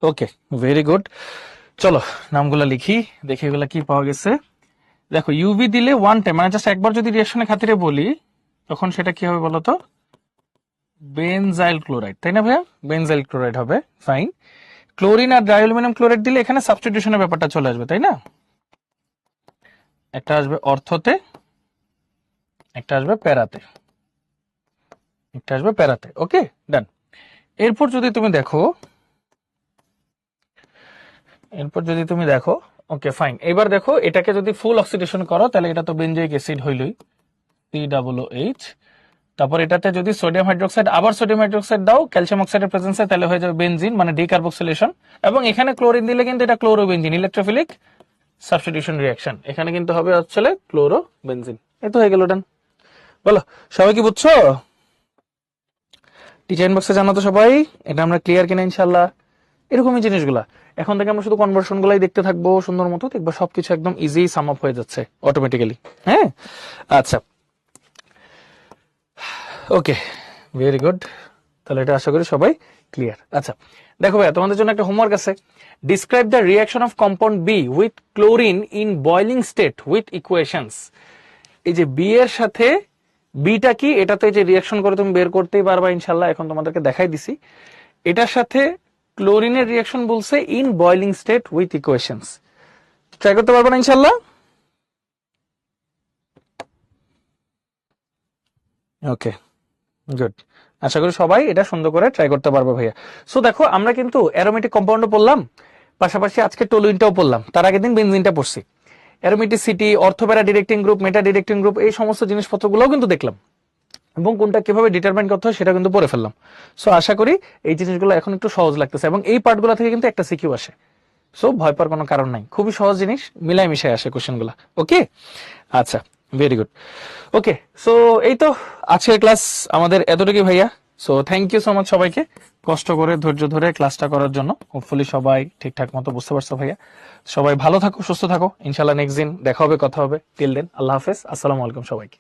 ওকে, ভেরি গুড। চলো নামগুলা লিখি, দেখি এগুলা কি পাওয়া গেছে। দেখো ইউভি দিলে ওয়ান টাইম, মানে জাস্ট একবার যদি রিয়াকশনের খাতিরে বলি, তখন সেটা কি হবে বলতো? বেনজাইল ক্লোরাইড, তাই না ভাইয়া? বেনজাইল ক্লোরাইড হবে, ফাইন। ক্লোরিন আর ডাইঅ্যালুমিনিয়াম ক্লোরাইড দিলে এখানে সাবস্টিটিউশনের ব্যাপারটা চলে আসবে, তাই না? একটা আসবে অর্থতে, একটা আসবে প্যারাতে, একটা আসবে প্যারাতে। ওকে, ডান। এরপর যদি তুমি দেখো, ওকে ফাইন, এবার দেখো এটাকে যদি ফুল অক্সিডেশন করো তাহলে এটা তো বেনজয়িক অ্যাসিড হইলই, COOH। তারপর এটাতে যদি সোডিয়াম হাইড্রোক্সাইড, আবার সোডিয়াম হাইড্রোক্সাইড দাও ক্যালসিয়াম অক্সাইডের প্রেজেন্সে, তাহলে হয়ে যাবে বেনজিন, মানে ডিকার্বক্সিলেশন। এবং এখানে ক্লোরিন দিলে কিন্তু এটা ক্লোরোবেনজিন, ইলেকট্রোফিলিক সাবস্টিটিউশন রিঅ্যাকশন, এখানে কিন্তু হবে হচ্ছে ক্লোরোবেনজিন। এই তো হয়ে গেল, ডান। বলো সবাই কি বুঝছো? টিচার ইনবক্সে জানো তো সবাই এটা আমরা ক্লিয়ার কিনা ইনশাল্লাহ। এরকমই জিনিসগুলা এখন থেকে আমরা শুধু কনভার্সন গুলাই দেখতে থাকবো সুন্দর মতো, দেখবো সবকিছু একদম ইজি সাম আপ হয়ে যাচ্ছে অটোমেটিক্যালি। হ্যাঁ, আচ্ছা, ওকে, ভেরি গুড। তাহলে এটা আশা করি সবাই ক্লিয়ার। আচ্ছা দেখো ভাইয়া, তোমাদের জন্য একটা হোমওয়ার্ক আছে। Describe the reaction of compound B with chlorine in boiling state with equations. এই যে বি এর সাথে, বিটা কি, এটা তো এই যে রিঅ্যাকশন করে তুমি বের করতেই পারবা ইনশাল্লাহ, এখন তোমাদেরকে দেখাই দিছি। এটার সাথে ক্লোরিনের রিঅ্যাকশন বলছে in boiling state with equations. Try করতে পারবো না ইনশাল্লাহ? ওকে, গুড। আশা করি সবাই এটা সুন্দর করে ট্রাই করতে পারবে ভাইয়া। সো দেখো আমরা কিন্তু অ্যারোমেটিক কম্পাউন্ডও পড়লাম, পাশাপাশি আজকে টলুইনটাও পড়লাম, তার আগের দিন বেনজিনটা পড়ছি। অ্যারোমেটিসিটি, অর্থোপ্যারা ডিরেক্টিং গ্রুপ, মেটা ডিরেক্টিং গ্রুপ, এই সমস্ত জিনিসপত্রগুলোও কিন্তু দেখলাম, এবং কোনটা কিভাবে ডিটারমাইন করতে হয় সেটা কিন্তু পড়ে ফেললাম। সো আশা করি এই জিনিসগুলো এখন একটু সহজ লাগতেছে, এবং এই পার্টগুলো থেকে কিন্তু একটা সিকিউ আসে। সো ভয় পাওয়ার কোনো কারণ নাই, খুবই সহজ জিনিস, মিলাই মিশাই আসে কোশ্চেনগুলো। ওকে, আচ্ছা, ভেরি গুড। ওকে, সো এই তো আজকের ক্লাস আমাদের এতটুকুই ভাইয়া। So thank you so much সবাইকে কষ্ট করে ধৈর্য ধরে ক্লাসটা করার জন্য। হোপফুলি সবাই ঠিকঠাক মতো বুঝতে পারছো ভাইয়া। সবাই ভালো থাকো, সুস্থ থাকো, ইনশাল্লাহ নেক্সট দিন দেখা হবে, কথা হবে। টিল দেন, আল্লাহ হাফেজ, আসসালামু আলাইকুম সবাইকে।